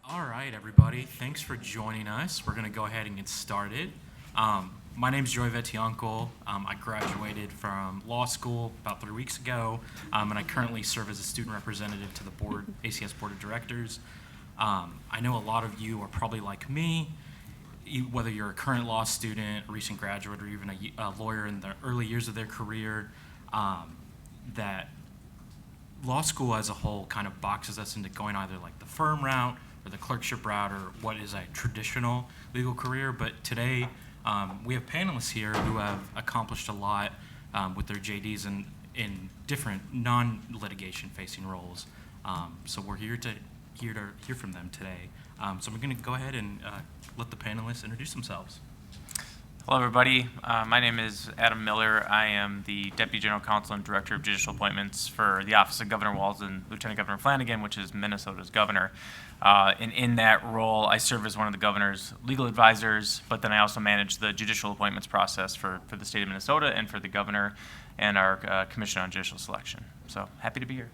All right, everybody. Thanks for joining us. We're going to go ahead and get started. My name is Joy Vetianco. I graduated from law school about 3 weeks ago, and I currently serve as a student representative to the board, ACS Board of Directors. I know a lot of you are probably like me, whether you're a current law student, a recent graduate, or even a lawyer in the early years of their career, that law school as a whole kind of boxes us into going either like the firm route or the clerkship route or what is a traditional legal career. But today we have panelists here who have accomplished a lot with their JDs in different non-litigation facing roles. So we're here to hear from them today. So we're going to go ahead and let the panelists introduce themselves. Hello, everybody. My name is Adam Miller. I am the Deputy General Counsel and Director of Judicial Appointments for the Office of Governor Walz and Lieutenant Governor Flanagan, which is Minnesota's governor. And in that role, I serve as one of the governor's legal advisors, but then I also manage the judicial appointments process for the state of Minnesota and for the governor and our Commission on Judicial Selection. So happy to be here.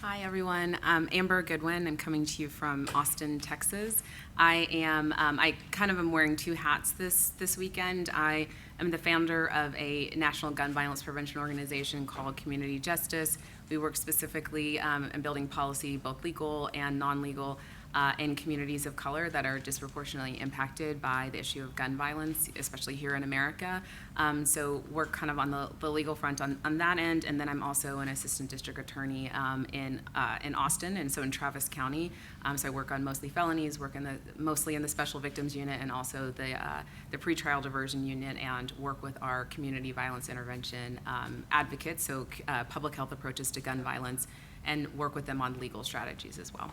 Hi, everyone. Amber Goodwin. I'm coming to you from Austin, Texas. I kind of am wearing two hats this weekend. I am the founder of a national gun violence prevention organization called Community Justice. We work specifically in building policy, both legal and non-legal, in communities of color that are disproportionately impacted by the issue of gun violence, especially here in America. So work kind of on the legal front on that end, and then I'm also an assistant district attorney in Austin, and so in Travis County. So I work on mostly felonies, mostly in the special victims unit, and also the pretrial diversion unit, and work with our community violence intervention advocates, so public health approaches to gun violence, and work with them on legal strategies as well.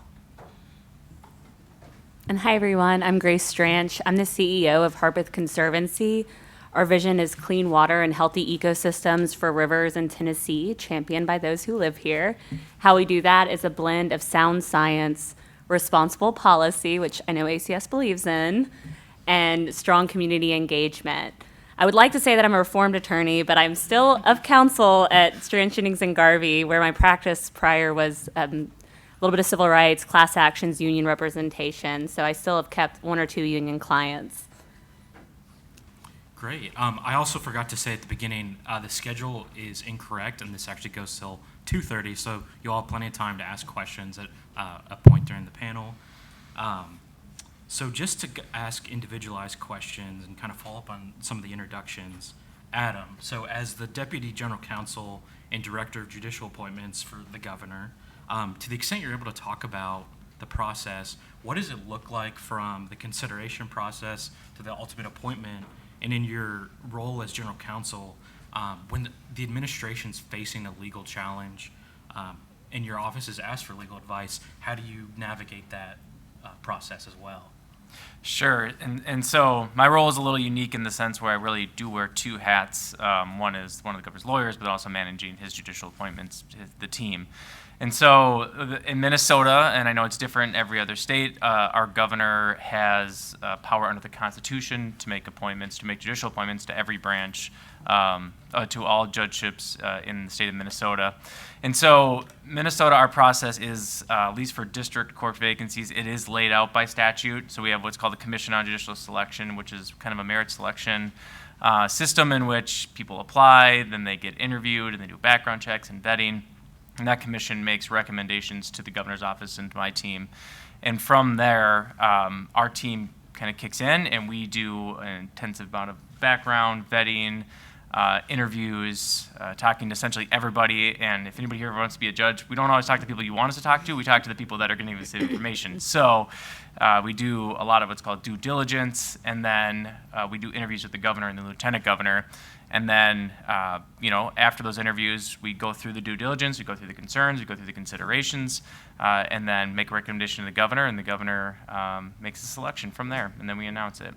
And hi, everyone. I'm Grace Stranch. I'm the CEO of Harpeth Conservancy. Our vision is clean water and healthy ecosystems for rivers in Tennessee, championed by those who live here. How we do that is a blend of sound science, responsible policy, which I know ACS believes in, and strong community engagement. I would like to say that I'm a reformed attorney, but I'm still of counsel at Stranch, Jennings & Garvey, where my practice prior was a little bit of civil rights, class actions, union representation. So I still have kept one or two union clients. Great. I also forgot to say at the beginning, the schedule is incorrect, and this actually goes till 2:30, so you'll have plenty of time to ask questions at a point during the panel. So just to ask individualized questions and kind of follow up on some of the introductions, Adam, so as the Deputy General Counsel and Director of Judicial Appointments for the governor, to the extent you're able to talk about the process, what does it look like from the consideration process to the ultimate appointment? And in your role as general counsel, when the administration's facing a legal challenge and your office is asked for legal advice, how do you navigate that process as well? Sure, and so my role is a little unique in the sense where I really do wear two hats. One is one of the governor's lawyers, but also managing his judicial appointments, the team. And so in Minnesota, and I know it's different in every other state, our governor has power under the Constitution to make appointments, to make judicial appointments to every branch, to all judgeships in the state of Minnesota. And so Minnesota, our process is, at least for district court vacancies, it is laid out by statute. So we have what's called the Commission on Judicial Selection, which is kind of a merit selection system in which people apply, then they get interviewed, and they do background checks and vetting. And that commission makes recommendations to the governor's office and to my team. And from there, our team kind of kicks in, and we do an intensive amount of background, vetting, interviews, talking to essentially everybody. And if anybody here wants to be a judge, we don't always talk to the people you want us to talk to. We talk to the people that are going to give us the information. So we do a lot of what's called due diligence, and then we do interviews with the governor and the lieutenant governor. And then, after those interviews, we go through the due diligence, we go through the concerns, we go through the considerations, and then make a recommendation to the governor, and the governor makes a selection from there, and then we announce it.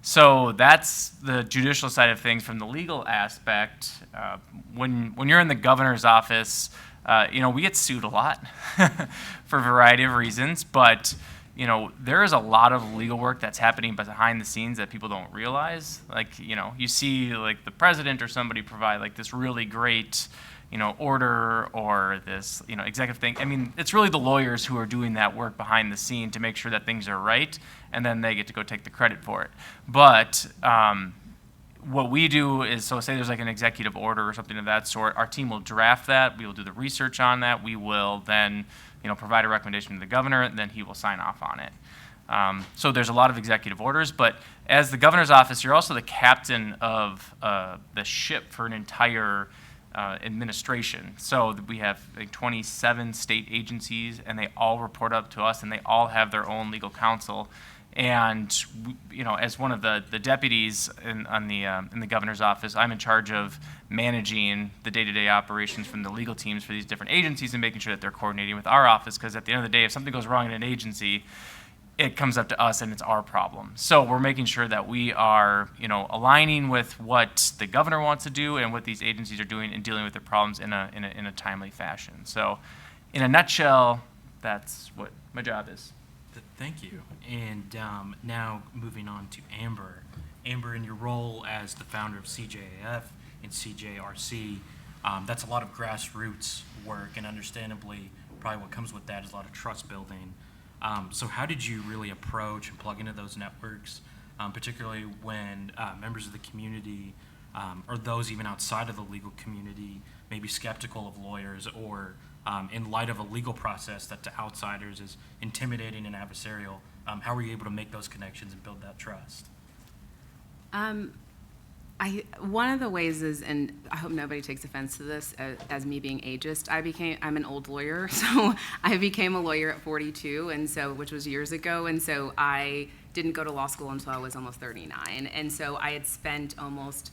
So that's the judicial side of things. From the legal aspect, when you're in the governor's office, we get sued a lot for a variety of reasons, but there is a lot of legal work that's happening behind the scenes that people don't realize. Like, you see like the president or somebody provide like this really great, order or this, executive thing. I mean, it's really the lawyers who are doing that work behind the scene to make sure that things are right, and then they get to go take the credit for it. But what we do is, so say there's like an executive order or something of that sort, our team will draft that, we will do the research on that, we will then, provide a recommendation to the governor, and then he will sign off on it. So there's a lot of executive orders, but as the governor's office, you're also the captain of the ship for an entire administration. So we have like 27 state agencies, and they all report up to us, and they all have their own legal counsel. And as one of the deputies in the governor's office, I'm in charge of managing the day-to-day operations from the legal teams for these different agencies and making sure that they're coordinating with our office. Because at the end of the day, if something goes wrong in an agency, it comes up to us and it's our problem. So we're making sure that we are, aligning with what the governor wants to do and what these agencies are doing and dealing with their problems in a timely fashion. So, in a nutshell, that's what my job is. Thank you. And now moving on to Amber. Amber, in your role as the founder of CJAF and CJRC, that's a lot of grassroots work, and understandably, probably what comes with that is a lot of trust building. So how did you really approach and plug into those networks, particularly when members of the community or those even outside of the legal community may be skeptical of lawyers, or in light of a legal process that to outsiders is intimidating and adversarial? How were you able to make those connections and build that trust? One of the ways is, and I hope nobody takes offense to this as me being ageist, I'm an old lawyer, so I became a lawyer at 42, and so, which was years ago, and so I didn't go to law school until I was almost 39, and so I had spent almost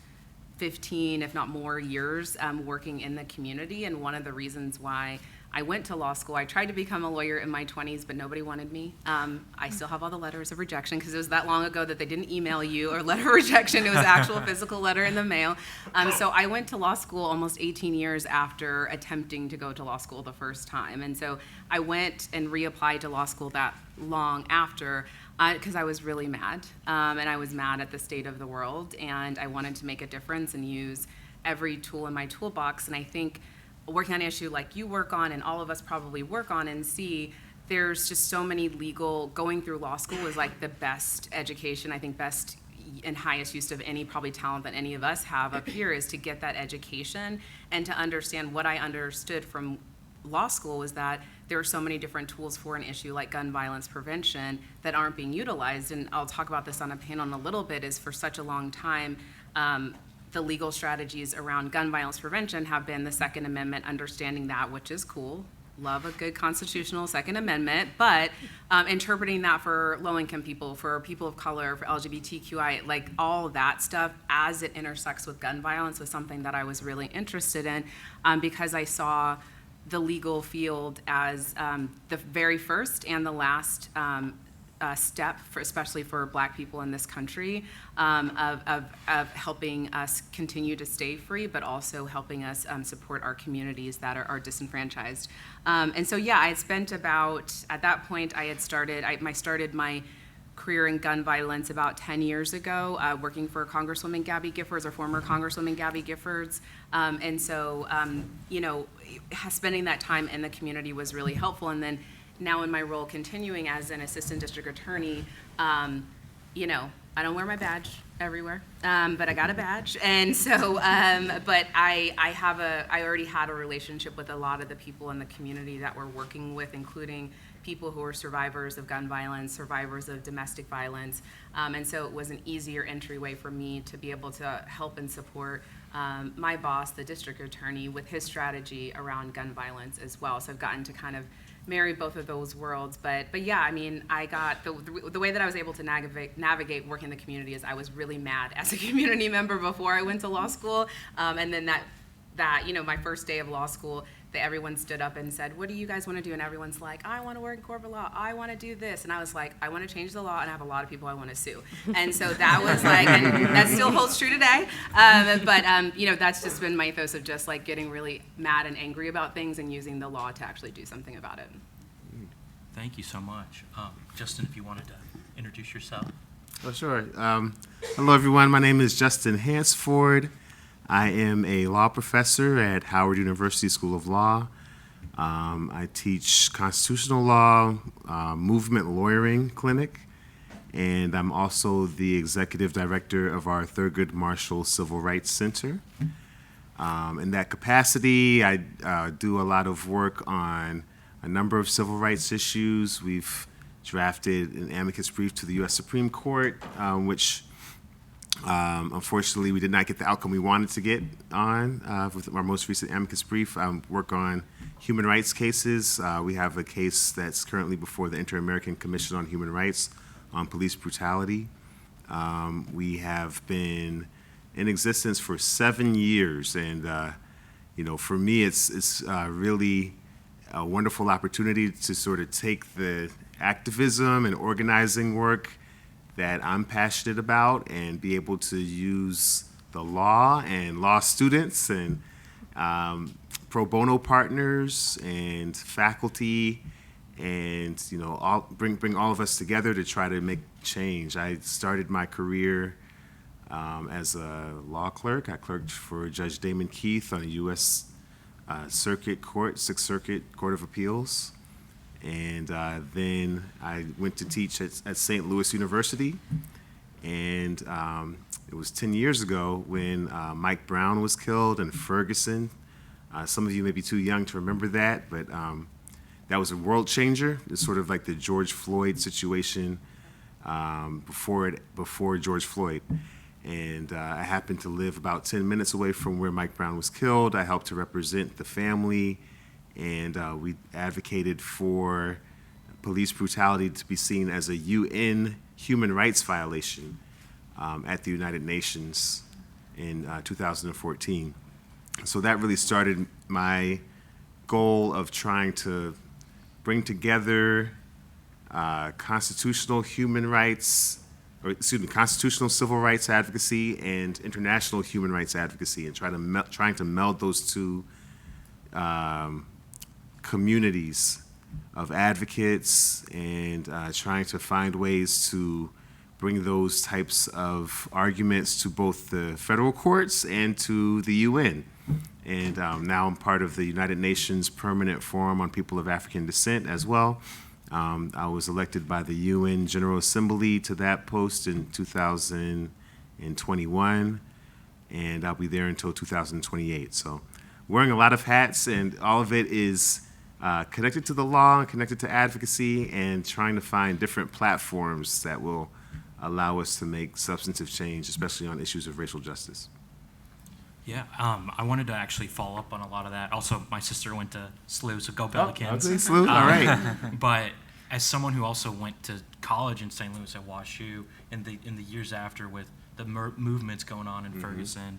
15, if not more, years working in the community. And one of the reasons why I went to law school, I tried to become a lawyer in my 20s, but nobody wanted me. I still have all the letters of rejection because it was that long ago that they didn't email you or letter of rejection. It was actual physical letter in the mail. So I went to law school almost 18 years after attempting to go to law school the first time. And so I went and reapplied to law school that long after, because I was really mad, and I was mad at the state of the world, and I wanted to make a difference and use every tool in my toolbox. And I think working on an issue like you work on, and all of us probably work on and see, there's just so many going through law school is like the best education, I think best and highest use of any probably talent that any of us have up here, is to get that education and to understand. What I understood from law school was that there are so many different tools for an issue like gun violence prevention that aren't being utilized. And I'll talk about this on a panel in a little bit, is for such a long time, the legal strategies around gun violence prevention have been the Second Amendment, understanding that, which is cool. Love a good constitutional Second Amendment, but interpreting that for low-income people, for people of color, for LGBTQI, like all of that stuff as it intersects with gun violence was something that I was really interested in, because I saw the legal field as the very first and the last step, especially for Black people in this country, of helping us continue to stay free, but also helping us support our communities that are disenfranchised. And so, yeah, I had spent about, at that point, I started my career in gun violence about 10 years ago, working for Congresswoman Gabby Giffords, or former Congresswoman Gabby Giffords. And so, spending that time in the community was really helpful. And then now in my role continuing as an assistant district attorney, I don't wear my badge everywhere, but I got a badge. And so, but I already had a relationship with a lot of the people in the community that we're working with, including people who are survivors of gun violence, survivors of domestic violence. And so it was an easier entryway for me to be able to help and support my boss, the district attorney, with his strategy around gun violence as well. So I've gotten to kind of marry both of those worlds. But yeah, I mean, I got the way that I was able to navigate working in the community is I was really mad as a community member before I went to law school. And then that my first day of law school, everyone stood up and said, "What do you guys want to do?" And everyone's like, "I want to work in corporate law. I want to do this." And I was like, "I want to change the law, and I have a lot of people I want to sue." And so that was like, and that still holds true today. But that's just been my ethos of just like getting really mad and angry about things and using the law to actually do something about it. Thank you so much. Justin, if you wanted to introduce yourself. Oh, sure. Hello, everyone. My name is Justin Hansford. I am a law professor at Howard University School of Law. I teach constitutional law, movement lawyering clinic, and I'm also the executive director of our Thurgood Marshall Civil Rights Center. In that capacity, I do a lot of work on a number of civil rights issues. We've drafted an amicus brief to the U.S. Supreme Court, which unfortunately we did not get the outcome we wanted to get on with our most recent amicus brief. Work on human rights cases. We have a case that's currently before the Inter-American Commission on Human Rights on police brutality. We have been in existence for 7 years, and for me, it's really a wonderful opportunity to sort of take the activism and organizing work that I'm passionate about and be able to use the law and law students and pro bono partners and faculty and bring all of us together to try to make change. I started my career as a law clerk. I clerked for Judge Damon Keith on a U.S. Circuit Court, Sixth Circuit Court of Appeals. And then I went to teach at St. Louis University. And it was 10 years ago when Mike Brown was killed in Ferguson. Some of you may be too young to remember that, but that was a world changer. It's sort of like the George Floyd situation before George Floyd. And I happened to live about 10 minutes away from where Mike Brown was killed. I helped to represent the family, and we advocated for police brutality to be seen as a UN human rights violation at the United Nations in 2014. So that really started my goal of trying to bring together constitutional civil rights advocacy and international human rights advocacy, and trying to meld those two communities of advocates, and trying to find ways to bring those types of arguments to both the federal courts and to the UN. And now I'm part of the United Nations Permanent Forum on People of African Descent as well. I was elected by the UN General Assembly to that post in 2021, and I'll be there until 2028. So wearing a lot of hats, and all of it is connected to the law and connected to advocacy, and trying to find different platforms that will allow us to make substantive change, especially on issues of racial justice. Yeah, I wanted to actually follow up on a lot of that. Also, my sister went to SLU, so go Pelicans. Okay, SLU, all right. But as someone who also went to college in St. Louis at WashU in the years after with the movements going on in Ferguson,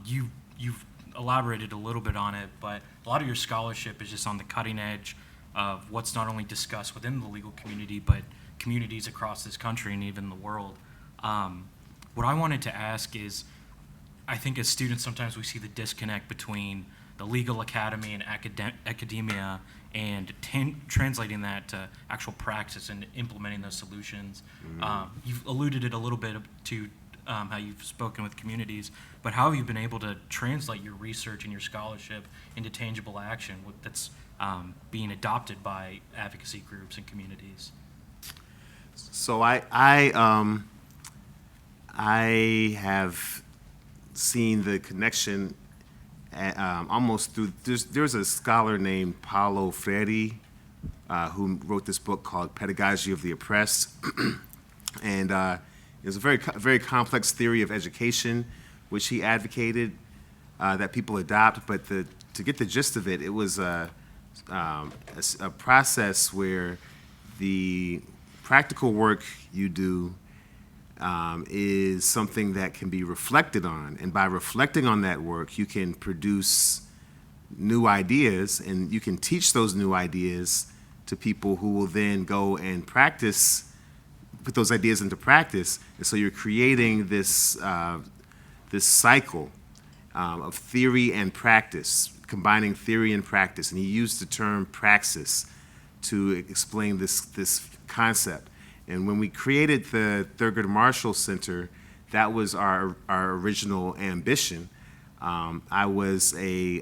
you've elaborated a little bit on it, but a lot of your scholarship is just on the cutting edge of what's not only discussed within the legal community, but communities across this country and even the world. What I wanted to ask is, I think as students, sometimes we see the disconnect between the legal academy and academia and translating that to actual practice and implementing those solutions. You've alluded it a little bit to how you've spoken with communities, but how have you been able to translate your research and your scholarship into tangible action that's being adopted by advocacy groups and communities? So I have seen the connection almost through, there's a scholar named Paulo Freire who wrote this book called Pedagogy of the Oppressed. And it's a very complex theory of education, which he advocated that people adopt. But to get the gist of it, it was a process where the practical work you do is something that can be reflected on. And by reflecting on that work, you can produce new ideas, and you can teach those new ideas to people who will then go and put those ideas into practice. And so you're creating this cycle of theory and practice, combining theory and practice. And he used the term praxis to explain this concept. And when we created the Thurgood Marshall Center, that was our original ambition. I was a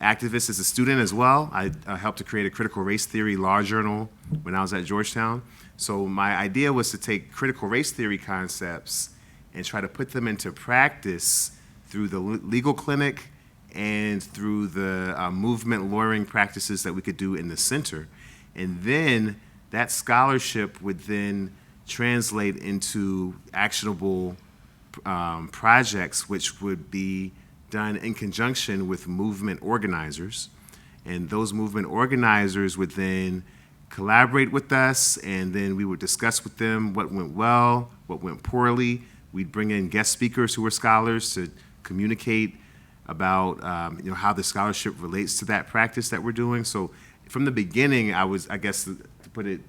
activist as a student as well. I helped to create a critical race theory law journal when I was at Georgetown. So my idea was to take critical race theory concepts and try to put them into practice through the legal clinic and through the movement lawyering practices that we could do in the center. And then that scholarship would then translate into actionable projects, which would be done in conjunction with movement organizers. And those movement organizers would then collaborate with us, and then we would discuss with them what went well, what went poorly. We'd bring in guest speakers who were scholars to communicate about how the scholarship relates to that practice that we're doing. So from the beginning, I guess to put it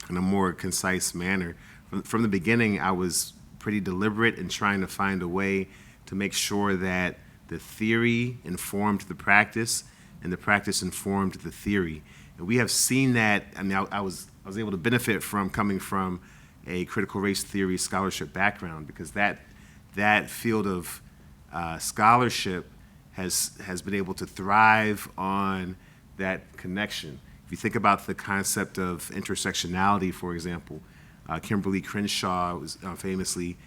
in a more concise manner, from the beginning, I was pretty deliberate in trying to find a way to make sure that the theory informed the practice and the practice informed the theory. And we have seen that. I mean, I was able to benefit from coming from a critical race theory scholarship background, because that field of scholarship has been able to thrive on that connection. If you think about the concept of intersectionality, for example, Kimberly Crenshaw was famously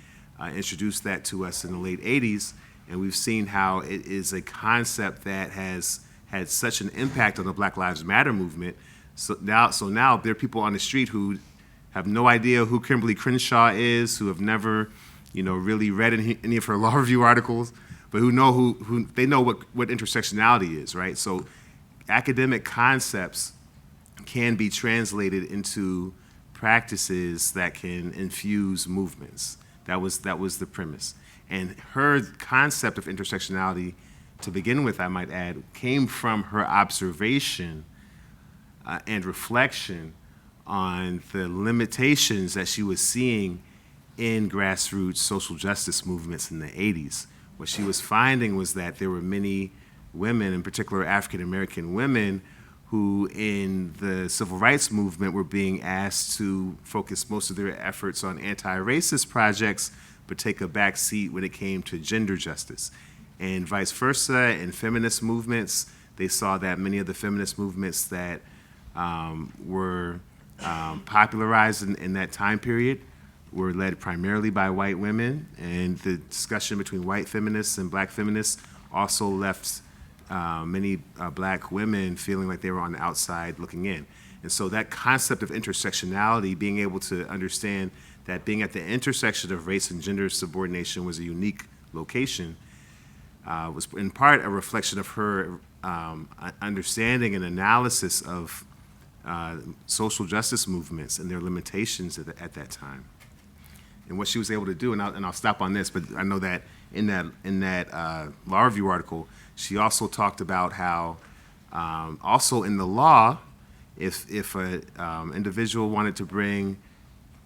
introduced that to us in the late 80s, and we've seen how it is a concept that has had such an impact on the Black Lives Matter movement. So now there are people on the street who have no idea who Kimberly Crenshaw is, who have never, really read any of her law review articles, but who know who they know what intersectionality is, right? So academic concepts can be translated into practices that can infuse movements. That was the premise. And her concept of intersectionality, to begin with, I might add, came from her observation and reflection on the limitations that she was seeing in grassroots social justice movements in the 80s. What she was finding was that there were many women, in particular African American women, who in the civil rights movement were being asked to focus most of their efforts on anti-racist projects, but take a back seat when it came to gender justice. And vice versa, in feminist movements, they saw that many of the feminist movements that were popularized in that time period were led primarily by white women, and the discussion between white feminists and black feminists also left many black women feeling like they were on the outside looking in. And so that concept of intersectionality, being able to understand that being at the intersection of race and gender subordination was a unique location, was in part a reflection of her understanding and analysis of social justice movements and their limitations at that time. And what she was able to do, and I'll stop on this, but I know that in that law review article, she also talked about how also in the law, if a individual wanted to bring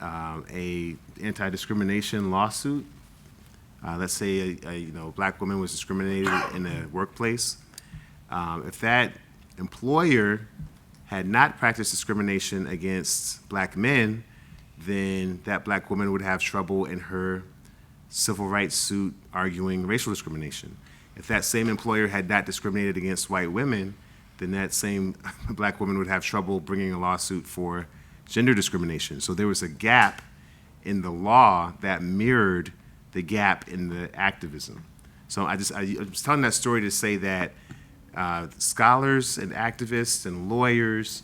a anti-discrimination lawsuit, let's say a black woman was discriminated in a workplace, if that employer had not practiced discrimination against black men, then that black woman would have trouble in her civil rights suit arguing racial discrimination. If that same employer had not discriminated against white women, then that same black woman would have trouble bringing a lawsuit for gender discrimination. So there was a gap in the law that mirrored the gap in the activism. So I was telling that story to say that scholars and activists and lawyers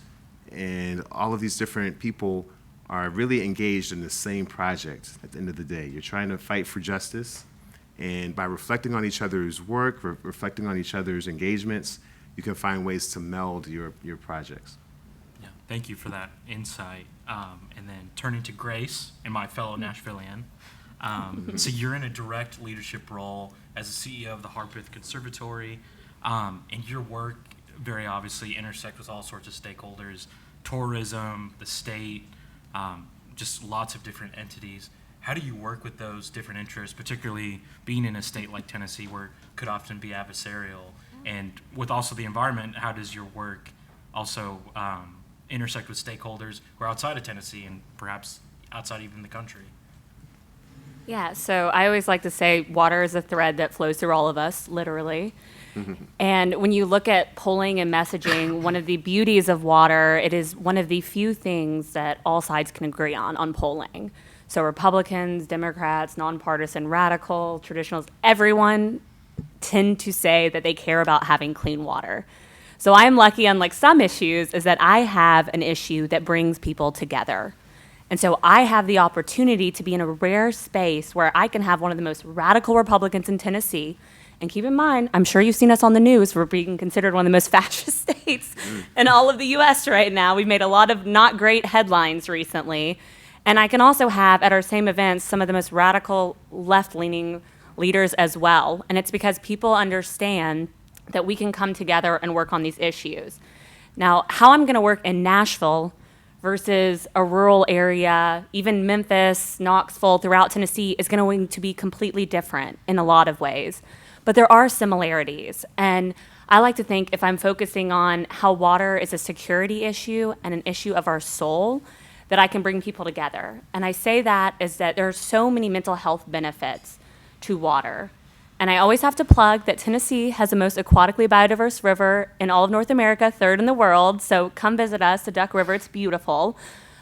and all of these different people are really engaged in the same project at the end of the day. You're trying to fight for justice, and by reflecting on each other's work, reflecting on each other's engagements, you can find ways to meld your projects. Yeah, thank you for that insight. And then turning to Grace and my fellow Nashvilleian. So you're in a direct leadership role as the CEO of the Harpeth Conservatory, and your work very obviously intersects with all sorts of stakeholders, tourism, the state, just lots of different entities. How do you work with those different interests, particularly being in a state like Tennessee where it could often be adversarial? And with also the environment, how does your work also intersect with stakeholders who are outside of Tennessee and perhaps outside even the country? Yeah, so I always like to say water is a thread that flows through all of us, literally. And when you look at polling and messaging, one of the beauties of water, it is one of the few things that all sides can agree on polling. So Republicans, Democrats, nonpartisan, radical, traditionals, everyone tend to say that they care about having clean water. So I am lucky, unlike some issues, is that I have an issue that brings people together. And so I have the opportunity to be in a rare space where I can have one of the most radical Republicans in Tennessee. And keep in mind, I'm sure you've seen us on the news for being considered one of the most fascist states in all of the US right now. We've made a lot of not great headlines recently. And I can also have at our same events some of the most radical left-leaning leaders as well. And it's because people understand that we can come together and work on these issues. Now, how I'm going to work in Nashville versus a rural area, even Memphis, Knoxville, throughout Tennessee, is going to be completely different in a lot of ways. But there are similarities. And I like to think if I'm focusing on how water is a security issue and an issue of our soul, that I can bring people together. And I say that is that there are so many mental health benefits to water. And I always have to plug that Tennessee has the most aquatically biodiverse river in all of North America, third in the world. So come visit us, the Duck River, it's beautiful.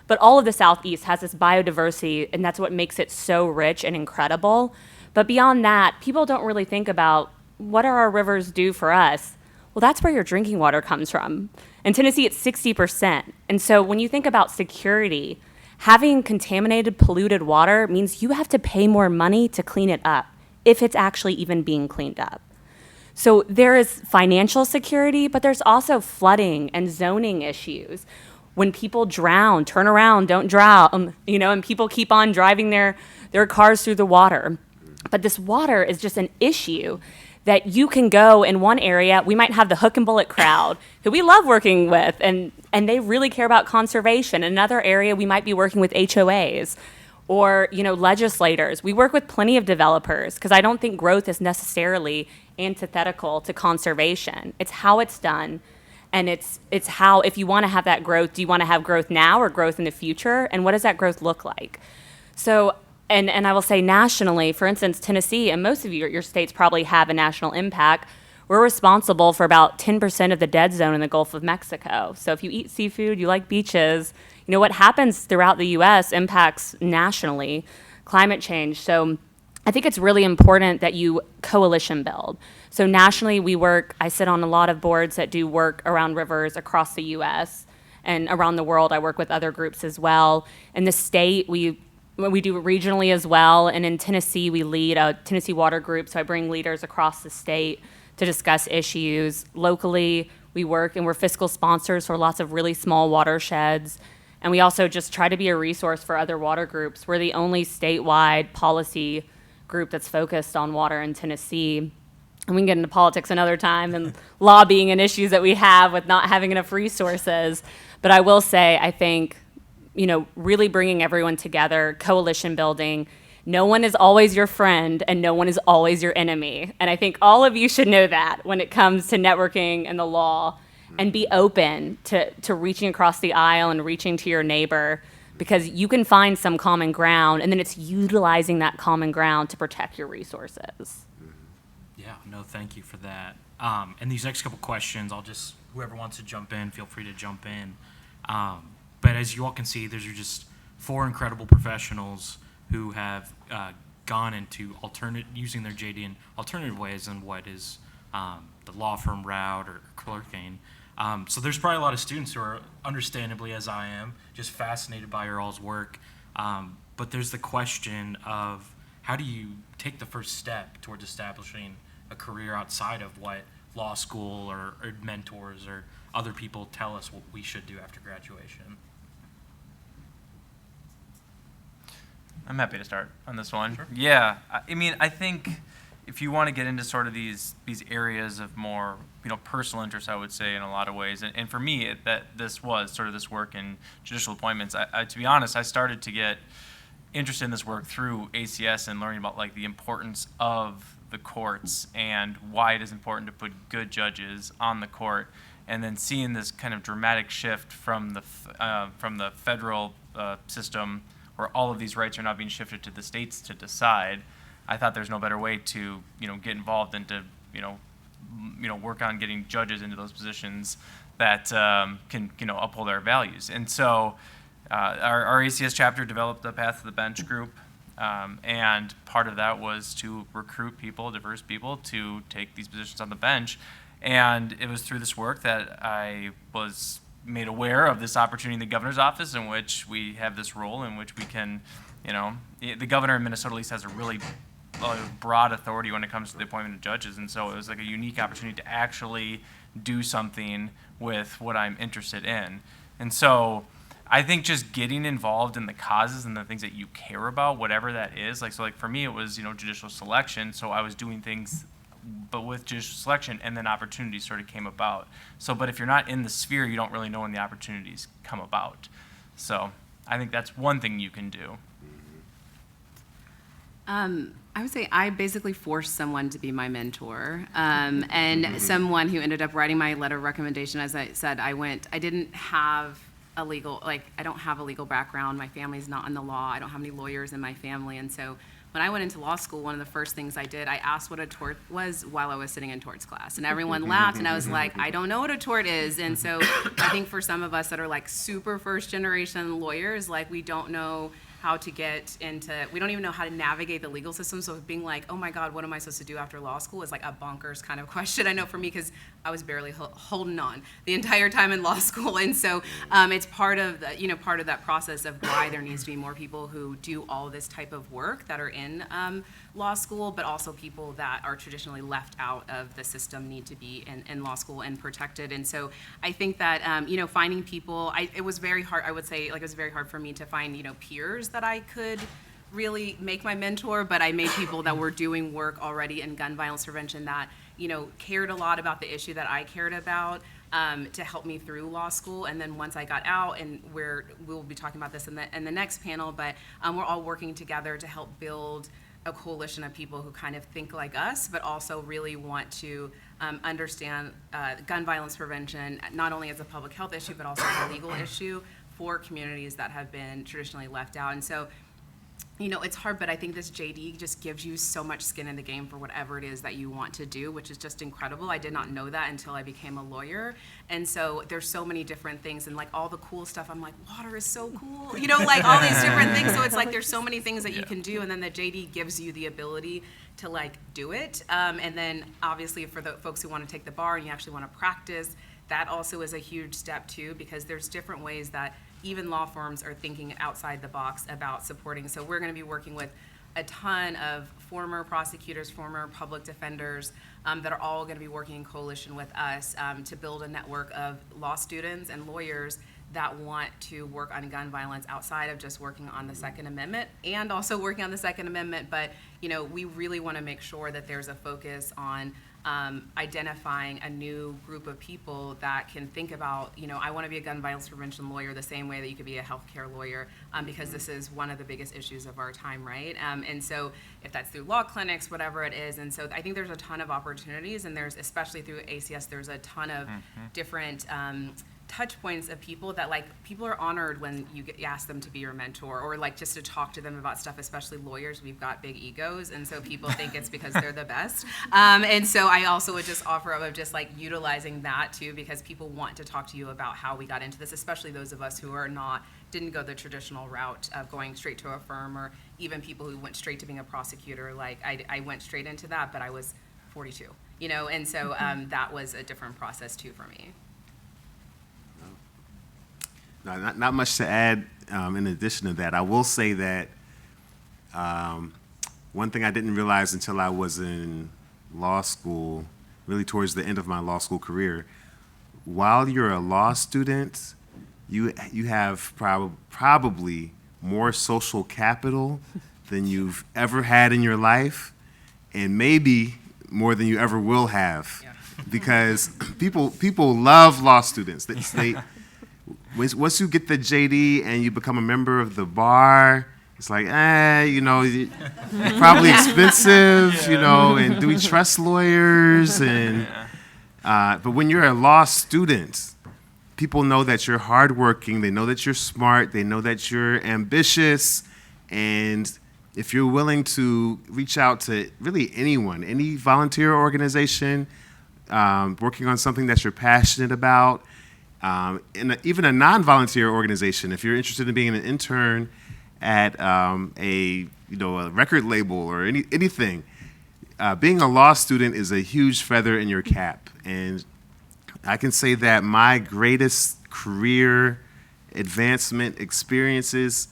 But all of the Southeast has this biodiversity, and that's what makes it so rich and incredible. But beyond that, people don't really think about what do our rivers do for us? Well, that's where your drinking water comes from. In Tennessee, it's 60%. And so when you think about security, having contaminated, polluted water means you have to pay more money to clean it up, if it's actually even being cleaned up. So there is financial security, but there's also flooding and zoning issues. When people drown, turn around, don't drown, and people keep on driving their cars through the water. But this water is just an issue that you can go in one area. We might have the hook and bullet crowd who we love working with, and they really care about conservation. In another area, we might be working with HOAs or legislators. We work with plenty of developers because I don't think growth is necessarily antithetical to conservation. It's how it's done, and it's how, if you want to have that growth, do you want to have growth now or growth in the future, and what does that growth look like? So, and I will say nationally, for instance, Tennessee, and most of your states probably have a national impact. We're responsible for about 10% of the dead zone in the Gulf of Mexico. So if you eat seafood, you like beaches, what happens throughout the U.S. impacts nationally, climate change. So I think it's really important that you coalition build. So nationally, I sit on a lot of boards that do work around rivers across the U.S. and around the world. I work with other groups as well. In the state, we do it regionally as well. And in Tennessee, we lead a Tennessee Water Group. So I bring leaders across the state to discuss issues. Locally, we work and we're fiscal sponsors for lots of really small watersheds. And we also just try to be a resource for other water groups. We're the only statewide policy group that's focused on water in Tennessee. And we can get into politics another time and lobbying and issues that we have with not having enough resources. But I will say, I think, really bringing everyone together, coalition building. No one is always your friend and no one is always your enemy. And I think all of you should know that when it comes to networking and the law, and be open to reaching across the aisle and reaching to your neighbor, because you can find some common ground, and then it's utilizing that common ground to protect your resources. Yeah, no, thank you for that. And these next couple questions, whoever wants to jump in, feel free to jump in. But as you all can see, these are just four incredible professionals who have gone into using their JD in alternative ways than what is the law firm route or clerking. So there's probably a lot of students who are, understandably, as I am, just fascinated by your all's work. But there's the question of how do you take the first step towards establishing a career outside of what law school or mentors or other people tell us what we should do after graduation? I'm happy to start on this one. Sure. Yeah, I think if you want to get into sort of these areas of more personal interest, I would say in a lot of ways, and for me this was sort of this work in judicial appointments. I to be honest, I started to get interested in this work through ACS and learning about the importance of the courts and why it is important to put good judges on the court, and then seeing this kind of dramatic shift from the federal system where all of these rights are now being shifted to the states to decide, I thought there's no better way to, get involved and to, work on getting judges into those positions that can, uphold our values. And so our ACS chapter developed the Path to the Bench group, and part of that was to recruit people, diverse people, to take these positions on the bench. And it was through this work that I was made aware of this opportunity in the governor's office, in which we have this role in which we can, the governor in Minnesota at least has a really broad authority when it comes to the appointment of judges. And so it was like a unique opportunity to actually do something with what I'm interested in. And so I think just getting involved in the causes and the things that you care about, whatever that is, like for me it was judicial selection. So I was doing things, but with judicial selection, and then opportunities sort of came about. So, but if you're not in the sphere, you don't really know when the opportunities come about. So I think that's one thing you can do. I would say I basically forced someone to be my mentor, and someone who ended up writing my letter of recommendation. As I said, I don't have a legal background. My family's not in the law. I don't have any lawyers in my family. And so when I went into law school, one of the first things I did, I asked what a tort was while I was sitting in torts class. And everyone laughed, and I was like, I don't know what a tort is. And so I think for some of us that are like super first generation lawyers, like we don't know how to get into, we don't even know how to navigate the legal system. So being like, oh my God, what am I supposed to do after law school is like a bonkers kind of question. I know for me, because I was barely holding on the entire time in law school. And so it's part of that process of why there needs to be more people who do all this type of work that are in law school, but also people that are traditionally left out of the system need to be in law school and protected. And so I think that, finding people, it was very hard, I would say, like it was very hard for me to find, peers that I could really make my mentor, but I made people that were doing work already in gun violence prevention that, cared a lot about the issue that I cared about, to help me through law school. And then once I got out, and we'll be talking about this in the next panel, but we're all working together to help build a coalition of people who kind of think like us, but also really want to understand gun violence prevention, not only as a public health issue, but also as a legal issue for communities that have been traditionally left out. And so, it's hard, but I think this JD just gives you so much skin in the game for whatever it is that you want to do, which is just incredible. I did not know that until I became a lawyer. And so there's so many different things, and like all the cool stuff, I'm like, water is so cool, like all these different things. So it's like there's so many things that you can do, and then the JD gives you the ability to like do it. And then obviously for the folks who want to take the bar and you actually want to practice, that also is a huge step too, because there's different ways that even law firms are thinking outside the box about supporting. So we're going to be working with a ton of former prosecutors, former public defenders that are all going to be working in coalition with us to build a network of law students and lawyers that want to work on gun violence outside of just working on the Second Amendment and also working on the Second Amendment. But, we really want to make sure that there's a focus on identifying a new group of people that can think about, I want to be a gun violence prevention lawyer the same way that you could be a healthcare lawyer, because this is one of the biggest issues of our time, right? And so if that's through law clinics, whatever it is. And so I think there's a ton of opportunities, and there's, especially through ACS, there's a ton of different touch points of people that people are honored when you ask them to be your mentor, or like just to talk to them about stuff, especially lawyers. We've got big egos, and so people think it's because they're the best. And so I also would just offer up of just like utilizing that too, because people want to talk to you about how we got into this, especially those of us who didn't go the traditional route of going straight to a firm, or even people who went straight to being a prosecutor. Like I went straight into that, but I was 42, and so that was a different process too for me. No, not much to add in addition to that. I will say that one thing I didn't realize until I was in law school, really towards the end of my law school career, while you're a law student, you have probably more social capital than you've ever had in your life, and maybe more than you ever will have. Yeah. Because people love law students. Once you get the JD and you become a member of the bar, it's like, you're probably expensive, and do we trust lawyers? And but when you're a law student people know that you're hardworking, they know that you're smart, they know that you're ambitious, and if you're willing to reach out to really anyone, any volunteer organization, working on something that you're passionate about, even a non-volunteer organization, if you're interested in being an intern at a record label or anything, being a law student is a huge feather in your cap. And I can say that my greatest career advancement experiences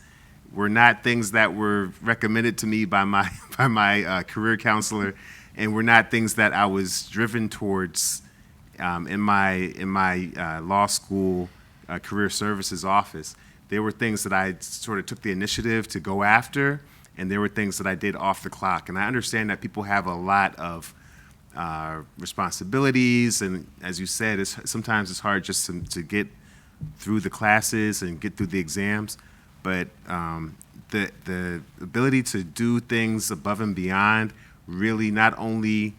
were not things that were recommended to me by my career counselor, and were not things that I was driven towards in my law school career services office. There were things that I sort of took the initiative to go after, and there were things that I did off the clock. And I understand that people have a lot of responsibilities, and as you said, sometimes it's hard just to get through the classes and get through the exams. But the ability to do things above and beyond really not only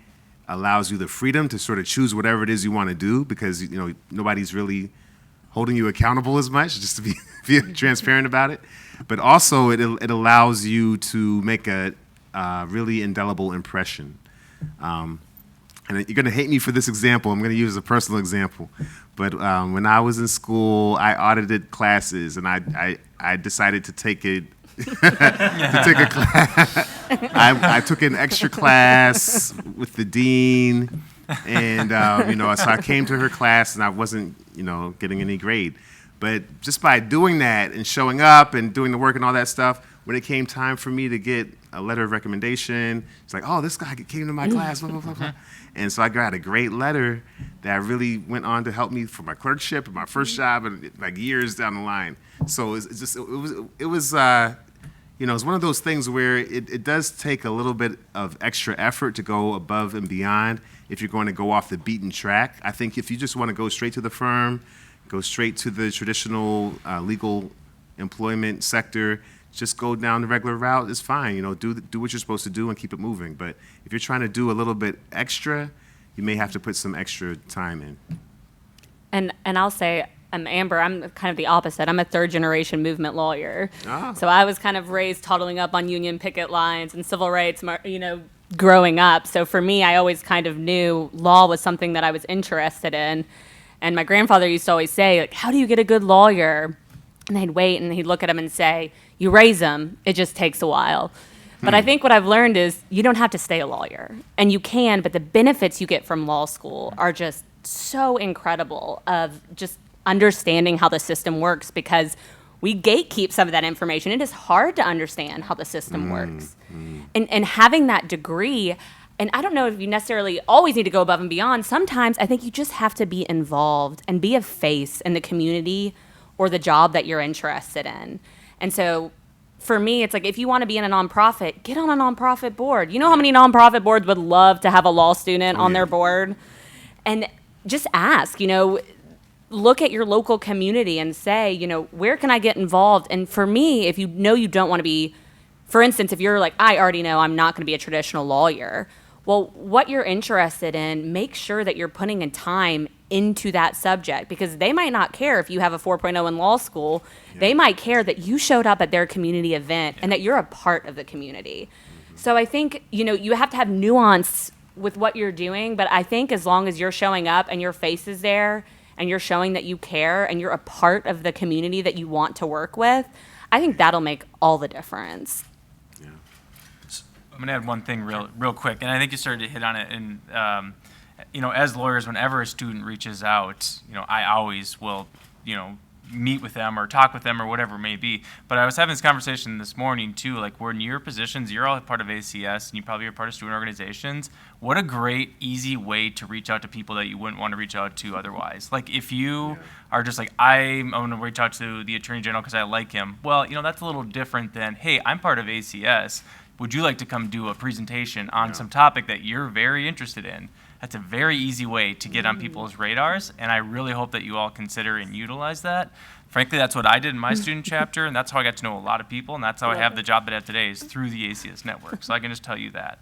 allows you the freedom to sort of choose whatever it is you want to do, because nobody's really holding you accountable as much, just to be transparent about it, but also it allows you to make a really indelible impression. And you're going to hate me for this example. I'm going to use a personal example. But when I was in school, I audited classes, and I decided to take it to take a class. I took an extra class with the dean, and so I came to her class, and I wasn't getting any grade. But just by doing that and showing up and doing the work and all that stuff, when it came time for me to get a letter of recommendation, it's like, oh, this guy came to my class, blah, blah, blah, blah. And so I got a great letter that really went on to help me for my clerkship and my first job, and like years down the line. So it was one of those things where it does take a little bit of extra effort to go above and beyond if you're going to go off the beaten track. I think if you just want to go straight to the firm, go straight to the traditional legal employment sector, just go down the regular route is fine. Do what you're supposed to do and keep it moving. But if you're trying to do a little bit extra, you may have to put some extra time in. And I'll say, I'm Amber. I'm kind of the opposite. I'm a third-generation movement lawyer. Ah. So I was kind of raised toddling up on union picket lines and civil rights, growing up. So for me, I always kind of knew law was something that I was interested in. And my grandfather used to always say, like, how do you get a good lawyer? And they'd wait, and he'd look at him and say, you raise them, it just takes a while. But I think what I've learned is you don't have to stay a lawyer. And you can, but the benefits you get from law school are just so incredible of just understanding how the system works, because we gatekeep some of that information. It is hard to understand how the system works. And having that degree, and I don't know if you necessarily always need to go above and beyond. Sometimes I think you just have to be involved and be a face in the community or the job that you're interested in. And so for me, it's like, if you want to be in a nonprofit, get on a nonprofit board. You know how many nonprofit boards would love to have a law student on their board? And just ask, look at your local community and say, where can I get involved? And for me, if you don't want to be, for instance, if you're like, I already know I'm not going to be a traditional lawyer, well, what you're interested in, make sure that you're putting in time into that subject, because they might not care if you have a 4.0 in law school. Yeah. They might care that you showed up at their community event and that you're a part of the community. So I think, you have to have nuance with what you're doing, but I think as long as you're showing up and your face is there and you're showing that you care and you're a part of the community that you want to work with, I think that'll make all the difference. Yeah. I'm going to add one thing real quick, and I think you started to hit on it. And as lawyers, whenever a student reaches out, I always will, meet with them or talk with them or whatever it may be. But I was having this conversation this morning too, like, we're in your positions, you're all part of ACS, and you probably are part of student organizations. What a great, easy way to reach out to people that you wouldn't want to reach out to otherwise. Like, if you are just like, I'm going to reach out to the Attorney General because I like him. Well, that's a little different than, hey, I'm part of ACS. Would you like to come do a presentation on some topic that you're very interested in? That's a very easy way to get on people's radars, and I really hope that you all consider and utilize that. Frankly, that's what I did in my student chapter, and that's how I got to know a lot of people, and that's how I have the job that I have today, is through the ACS network. So I can just tell you that.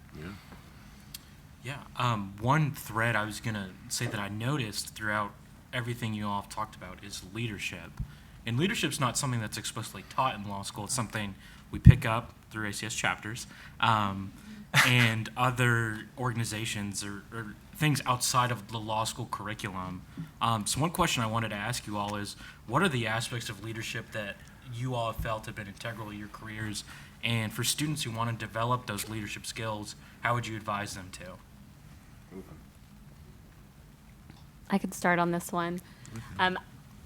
Yeah. One thread I was going to say that I noticed throughout everything you all have talked about is leadership. And leadership's not something that's explicitly taught in law school. It's something we pick up through ACS chapters and other organizations or things outside of the law school curriculum. So one question I wanted to ask you all is, what are the aspects of leadership that you all have felt have been integral to your careers? And for students who want to develop those leadership skills, how would you advise them to? I could start on this one.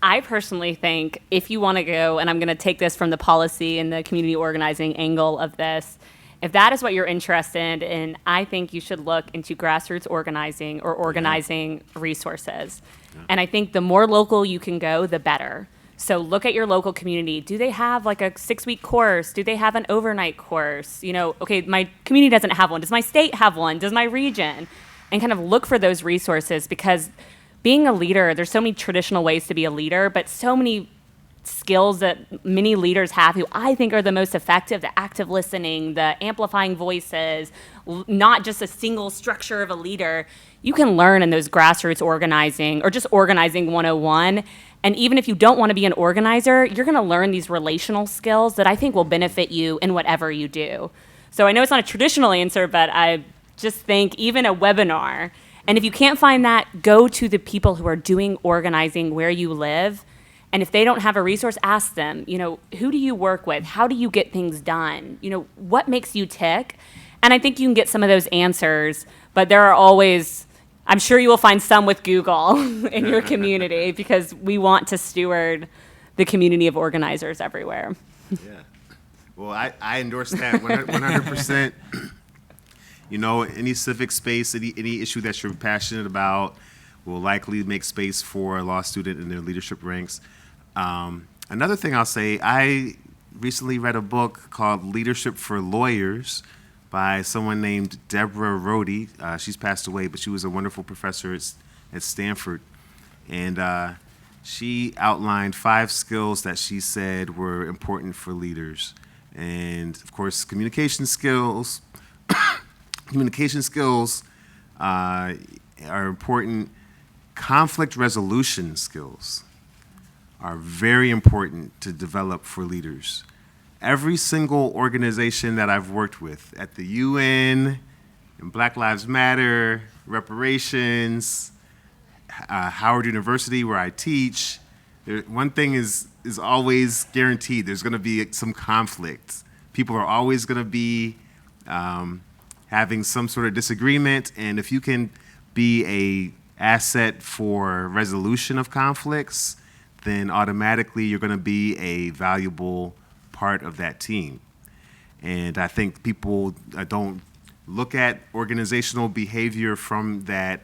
I personally think if you want to go, and I'm going to take this from the policy and the community organizing angle of this, if that is what you're interested in, I think you should look into grassroots organizing or organizing resources. And I think the more local you can go, the better. So look at your local community. Do they have like a 6-week course? Do they have an overnight course? You know, okay, my community doesn't have one. Does my state have one? Does my region? And kind of look for those resources, because being a leader, there's so many traditional ways to be a leader, but so many skills that many leaders have who I think are the most effective: the active listening, the amplifying voices, not just a single structure of a leader. You can learn in those grassroots organizing or just organizing 101. And even if you don't want to be an organizer, you're going to learn these relational skills that I think will benefit you in whatever you do. So I know it's not a traditional answer, but I just think even a webinar. And if you can't find that, go to the people who are doing organizing where you live. And if they don't have a resource, ask them, you know, who do you work with? How do you get things done? You know, what makes you tick? And I think you can get some of those answers, but there are always, I'm sure you will find some with Google in your community, because we want to steward the community of organizers everywhere. Yeah. Well, I endorse that 100%. You know, any civic space, any issue that you're passionate about will likely make space for a law student in their leadership ranks. Another thing I'll say, I recently read a book called Leadership for Lawyers by someone named Deborah Rohde. She's passed away, but she was a wonderful professor at Stanford. And she outlined 5 skills that she said were important for leaders. And of course, communication skills. Communication skills are important. Conflict resolution skills are very important to develop for leaders. Every single organization that I've worked with, at the UN, in Black Lives Matter, reparations, Howard University where I teach, one thing is always guaranteed: there's going to be some conflict. People are always going to be having some sort of disagreement, and if you can be a asset for resolution of conflicts, then automatically you're going to be a valuable part of that team. And I think people don't look at organizational behavior from that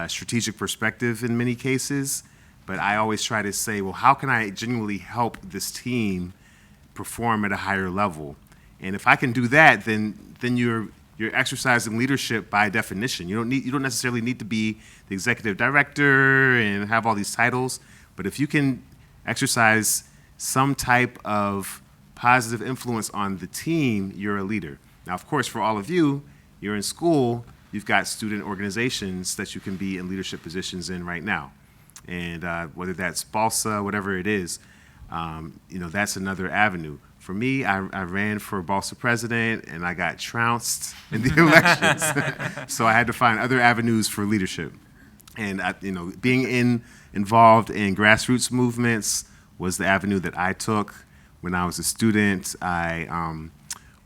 strategic perspective in many cases, but I always try to say, well, how can I genuinely help this team perform at a higher level? And if I can do that, then you're exercising leadership by definition. You don't necessarily need to be the executive director and have all these titles, but if you can exercise some type of positive influence on the team, you're a leader. Now, of course, for all of you, you're in school, you've got student organizations that you can be in leadership positions in right now. And whether that's BALSA, whatever it is, that's another avenue. For me, I ran for BALSA president, and I got trounced in the elections. So I had to find other avenues for leadership. And being involved in grassroots movements was the avenue that I took. When I was a student, I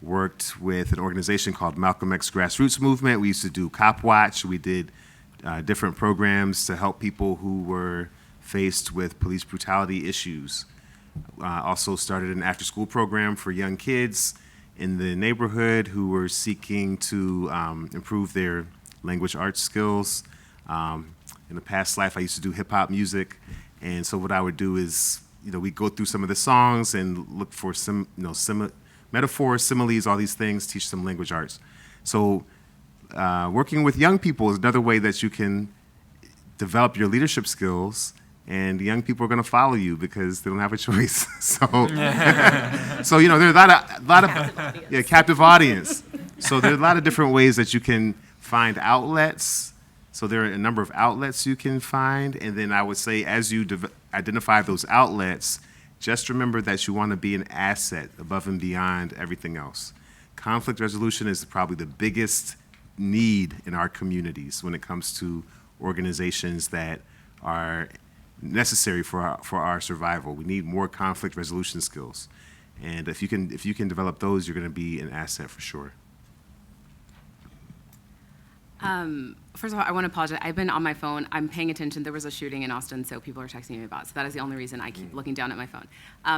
worked with an organization called Malcolm X Grassroots Movement. We used to do Cop Watch. We did different programs to help people who were faced with police brutality issues. Also started an after-school program for young kids in the neighborhood who were seeking to improve their language arts skills. In a past life, I used to do hip-hop music, and so what I would do is, we go through some of the songs and look for metaphors, similes, all these things, teach them language arts. So working with young people is another way that you can develop your leadership skills. And young people are going to follow you because they don't have a choice. So there's a lot of captive audience. So there's a lot of different ways that you can find outlets. So there are a number of outlets you can find, and then I would say as you identify those outlets, just remember that you want to be an asset above and beyond everything else. Conflict resolution is probably the biggest need in our communities when it comes to organizations that are necessary for our survival. We need more conflict resolution skills. And if you can develop those, you're going to be an asset for sure. First of all, I want to apologize. I've been on my phone. I'm paying attention. There was a shooting in Austin, so people are texting me about it. So that is the only reason I keep looking down at my phone.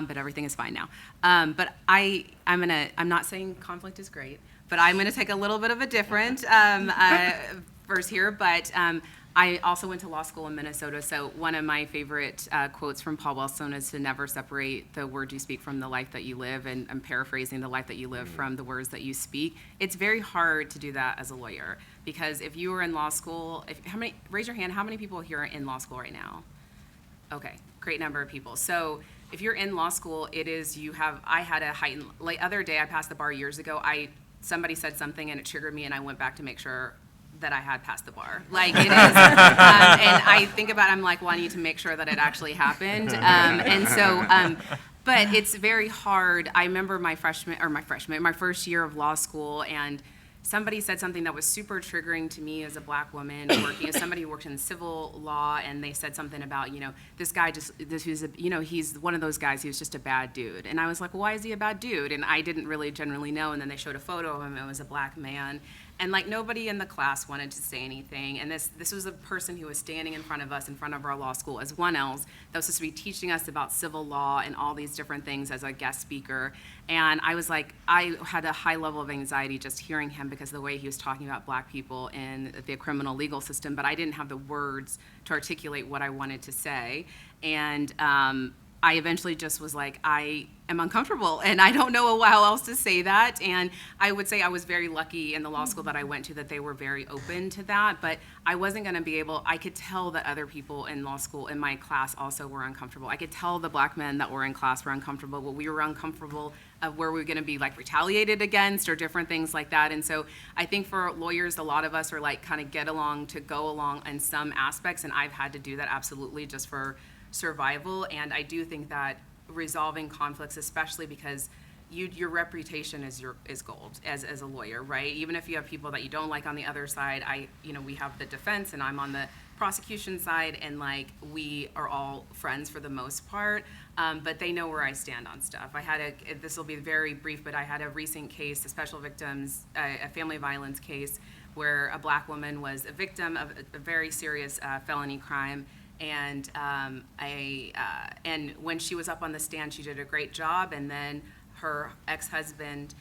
But everything is fine now. But I'm not saying conflict is great, but I'm gonna take a little bit of a different verse here. But I also went to law school in Minnesota, so one of my favorite quotes from Paul Wellstone is to never separate the word you speak from the life that you live, and I'm paraphrasing, the life that you live from the words that you speak. It's very hard to do that as a lawyer, because if you were in law school, raise your hand, how many people here are in law school right now? Okay, great number of people. So if you're in law school, I had a heightened, like other day I passed the bar years ago, somebody said something and it triggered me and I went back to make sure that I had passed the bar. Like it is, and I think about it, I'm like, well, I need to make sure that it actually happened. But it's very hard. I remember my first year of law school, and somebody said something that was super triggering to me as a black woman working as somebody who worked in civil law, and they said something about, this guy he's one of those guys who's just a bad dude. And I was like, well, why is he a bad dude? And I didn't really generally know. And then they showed a photo of him. It was a black man. And like nobody in the class wanted to say anything. And this was a person who was standing in front of us, in front of our law school as 1Ls, that was supposed to be teaching us about civil law and all these different things as a guest speaker. And I was like, I had a high level of anxiety just hearing him because of the way he was talking about black people in the criminal legal system, but I didn't have the words to articulate what I wanted to say. And I eventually just was like, I am uncomfortable and I don't know how else to say that. And I would say I was very lucky in the law school that I went to that they were very open to that, but I wasn't gonna be able, I could tell that other people in law school in my class also were uncomfortable. I could tell the black men that were in class were uncomfortable, but we were uncomfortable of where we were gonna be like retaliated against or different things like that. And so I think for lawyers, a lot of us are like kind of get along to go along in some aspects, and I've had to do that absolutely just for survival. And I do think that resolving conflicts, especially because your reputation is gold as a lawyer, right? Even if you have people that you don't like on the other side, we have the defense and I'm on the prosecution side, and like we are all friends for the most part, but they know where I stand on stuff. This will be very brief, but I had a recent case, a special victims, a family violence case, where a black woman was a victim of a very serious felony crime. And and when she was up on the stand, she did a great job. And then her ex-husband,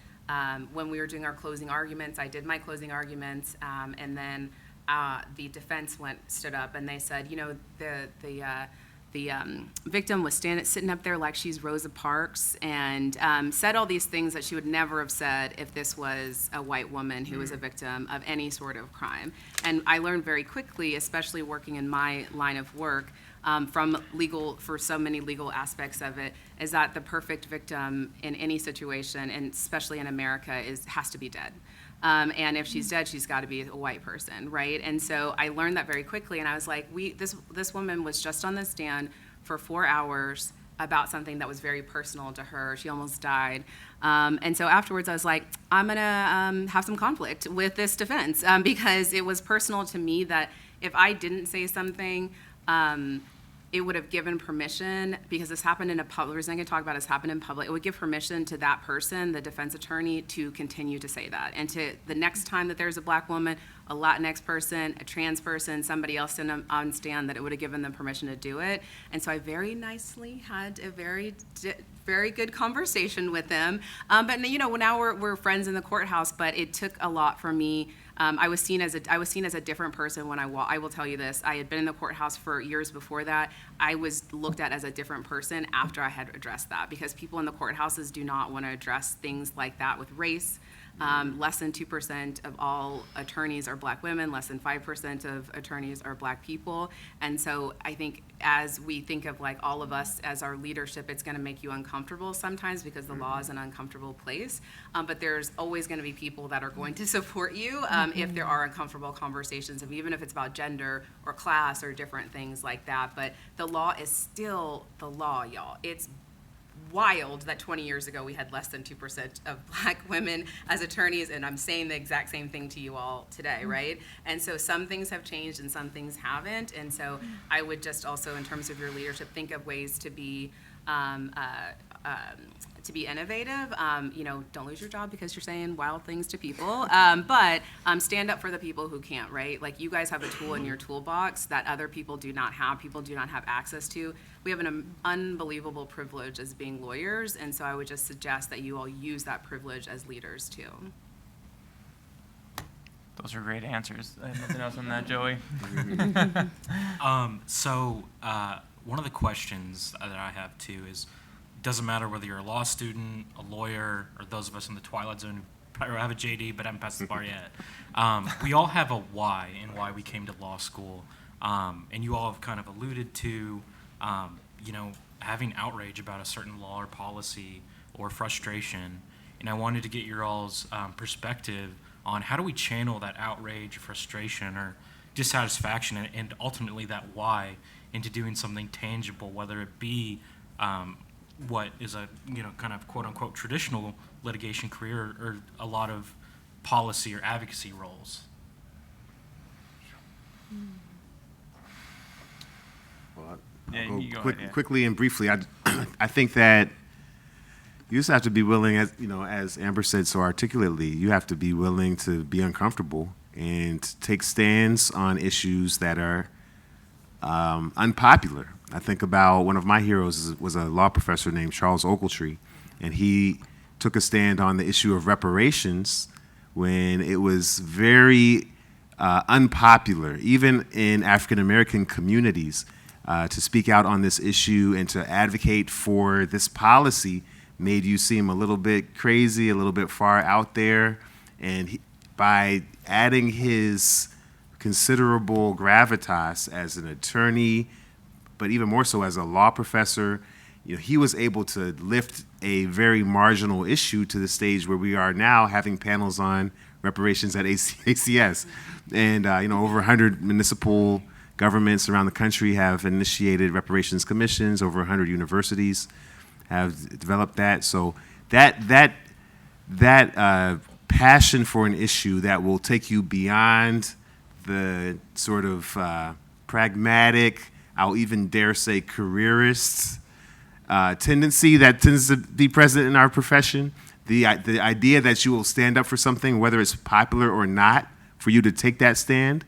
when we were doing our closing arguments, I did my closing arguments, and then the defense stood up and they said, the victim was sitting up there like she's Rosa Parks, and said all these things that she would never have said if this was a white woman who was a victim of any sort of crime. And I learned very quickly, especially working in my line of work, for so many legal aspects of it, is that the perfect victim in any situation, and especially in America, has to be dead. And if she's dead, she's got to be a white person, right? And so I learned that very quickly, and I was like, this woman was just on the stand for 4 hours about something that was very personal to her. She almost died. And so afterwards, I was like, I'm gonna have some conflict with this defense, because it was personal to me that if I didn't say something, it would have given permission, because this happened in a public, the reason I'm going to talk about it, happened in public, it would give permission to that person, the defense attorney, to continue to say that. And to the next time that there's a black woman, a Latinx person, a trans person, somebody else on stand, that it would have given them permission to do it. And so I very nicely had a very good conversation with them. But now we're friends in the courthouse, but it took a lot for me. I was seen as a different person when I will tell you this. I had been in the courthouse for years before that. I was looked at as a different person after I had addressed that, because people in the courthouses do not want to address things like that with race. Less than 2% of all attorneys are Black women, less than 5% of attorneys are Black people. And so I think as we think of like all of us as our leadership, it's gonna make you uncomfortable sometimes because the law is an uncomfortable place. But there's always gonna be people that are going to support you if there are uncomfortable conversations, and even if it's about gender or class or different things like that. But the law is still the law, y'all. It's wild that 20 years ago we had less than 2% of Black women as attorneys, and I'm saying the exact same thing to you all today, right? And so some things have changed and some things haven't, and so I would just also, in terms of your leadership, think of ways to be innovative. Don't lose your job because you're saying wild things to people, but stand up for the people who can't, right? Like, you guys have a tool in your toolbox that other people do not have, people do not have access to. We have an unbelievable privilege as being lawyers, and so I would just suggest that you all use that privilege as leaders too. Those are great answers. I have nothing else on that, Joey. One of the questions that I have too is, doesn't matter whether you're a law student, a lawyer, or those of us in the twilight zone who probably have a JD but haven't passed the bar yet. We all have a why in why we came to law school, and you all have kind of alluded to, having outrage about a certain law or policy or frustration. And I wanted to get your all's perspective on how do we channel that outrage, frustration, or dissatisfaction, and ultimately that why into doing something tangible, whether it be what is a kind of quote unquote traditional litigation career or a lot of policy or advocacy roles. Well, Yeah, I'll you go go ahead, yeah. quickly and briefly. I think that you just have to be willing, as Amber said so articulately, you have to be willing to be uncomfortable and take stands on issues that are unpopular. I think about one of my heroes was a law professor named Charles Ogletree, and he took a stand on the issue of reparations when it was very unpopular, even in African American communities, to speak out on this issue and to advocate for this policy made you seem a little bit crazy, a little bit far out there. And by adding his considerable gravitas as an attorney, but even more so as a law professor, he was able to lift a very marginal issue to the stage where we are now having panels on reparations at ACS. And over 100 municipal governments around the country have initiated reparations commissions. Over 100 universities have developed that. So that passion for an issue that will take you beyond the sort of pragmatic, I'll even dare say careerist tendency that tends to be present in our profession. The idea that you will stand up for something, whether it's popular or not, for you to take that stand,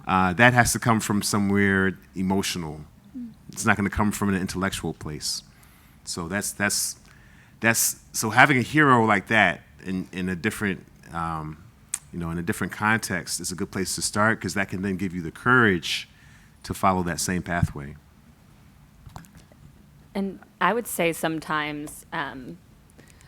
that has to come from somewhere emotional. It's not going to come from an intellectual place. So that's so having a hero like that in a different in a different context is a good place to start, because that can then give you the courage to follow that same pathway. And I would say sometimes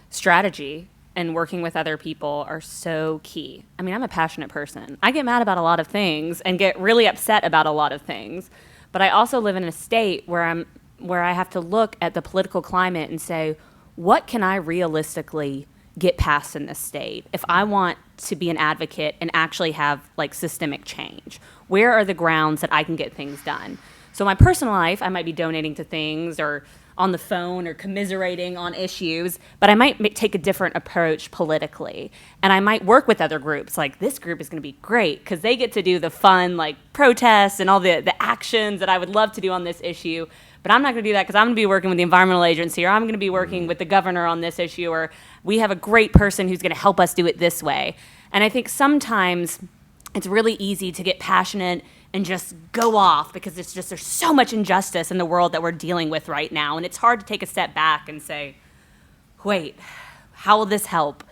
strategy and working with other people are so key. I mean, I'm a passionate person. I get mad about a lot of things and get really upset about a lot of things. But I also live in a state where I have to look at the political climate and say, what can I realistically get passed in this state if I want to be an advocate and actually have like systemic change? Where are the grounds that I can get things done? So my personal life, I might be donating to things or on the phone or commiserating on issues, but I might take a different approach politically. And I might work with other groups. Like, this group is going to be great because they get to do the fun, like, protests and all the actions that I would love to do on this issue. But I'm not going to do that because I'm going to be working with the environmental agency, or I'm going to be working with the governor on this issue, or we have a great person who's going to help us do it this way. And I think sometimes it's really easy to get passionate and just go off because there's so much injustice in the world that we're dealing with right now. And it's hard to take a step back and say, wait, how will this help?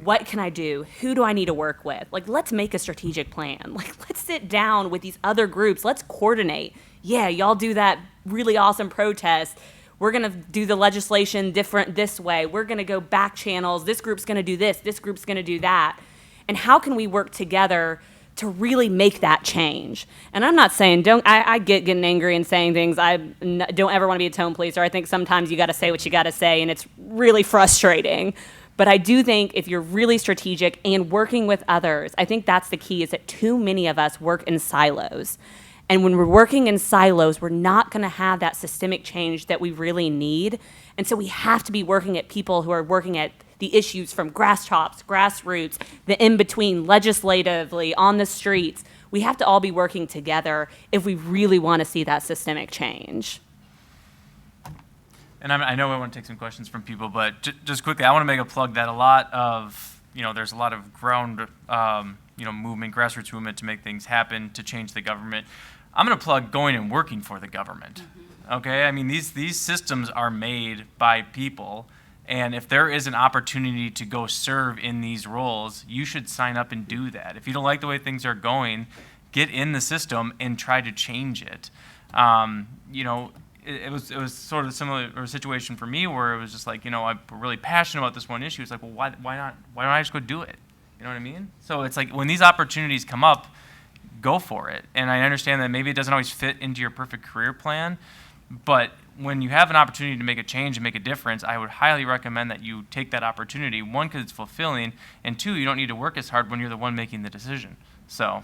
What can I do? Who do I need to work with? Like, let's make a strategic plan. Like, let's sit down with these other groups. Let's coordinate. Yeah, y'all do that really awesome protest. we're going to do the legislation different this way. We're going to go back channels. This group's going to do this group's going to do that. And how can we work together to really make that change? And I'm not saying I get getting angry and saying things. Don't ever want to be a tone policer. I think sometimes you got to say what you got to say, and it's really frustrating. But I do think if you're really strategic and working with others, I think that's the key, is that too many of us work in silos. And when we're working in silos, we're not going to have that systemic change that we really need. And so we have to be working at people who are working at the issues from grassroots, the in-between, legislatively, on the streets. We have to all be working together if we really want to see that systemic change. And I know I want to take some questions from people, but just quickly, I want to make a plug that a lot of, there's a lot of ground, movement, grassroots movement to make things happen, to change the government. I'm going to plug going and working for the government. Okay? I mean, these systems are made by people, and if there is an opportunity to go serve in these roles, you should sign up and do that. If you don't like the way things are going, get in the system and try to change it. It was sort of similar or a situation for me where it was just like, I'm really passionate about this one issue. It's like, well, why not? Why don't I just go do it? You know what I mean? So it's like when these opportunities come up, go for it. And I understand that maybe it doesn't always fit into your perfect career plan, but when you have an opportunity to make a change and make a difference, I would highly recommend that you take that opportunity. One, because it's fulfilling, and two, you don't need to work as hard when you're the one making the decision. So.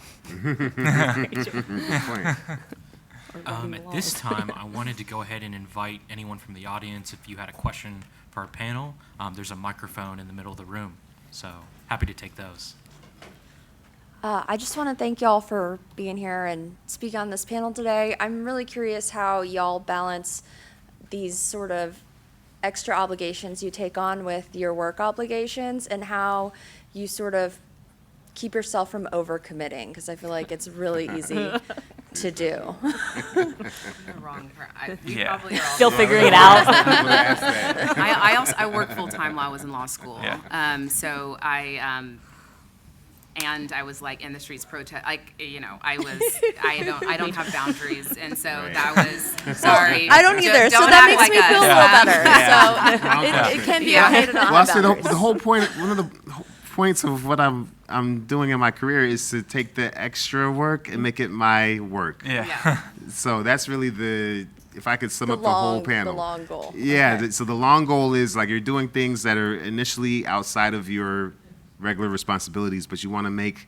At this time, I wanted to go ahead and invite anyone from the audience, if you had a question for our panel. There's a microphone in the middle of the room, so happy to take those. I just want to thank y'all for being here and speaking on this panel today. I'm really curious how y'all balance these sort of extra obligations you take on with your work obligations, and how you sort of keep yourself from overcommitting, because I feel like it's really easy to do. You're wrong. You Yeah. probably are all Still wrong. figuring it out. I worked full time while I was in law school. Yeah. So and I was like in the streets protest. I don't have boundaries, and so that was sorry. I don't either, so Don't that act makes me like feel us. a little better. So it can be Yeah. okay to not Well, I have said boundaries. the whole point, one of the points of what I'm doing in my career is to take the extra work and make it my work. Yeah. So that's really if I could sum The up the whole panel. The long goal. Yeah, Okay. so the long goal is like you're doing things that are initially outside of your regular responsibilities, but you want to make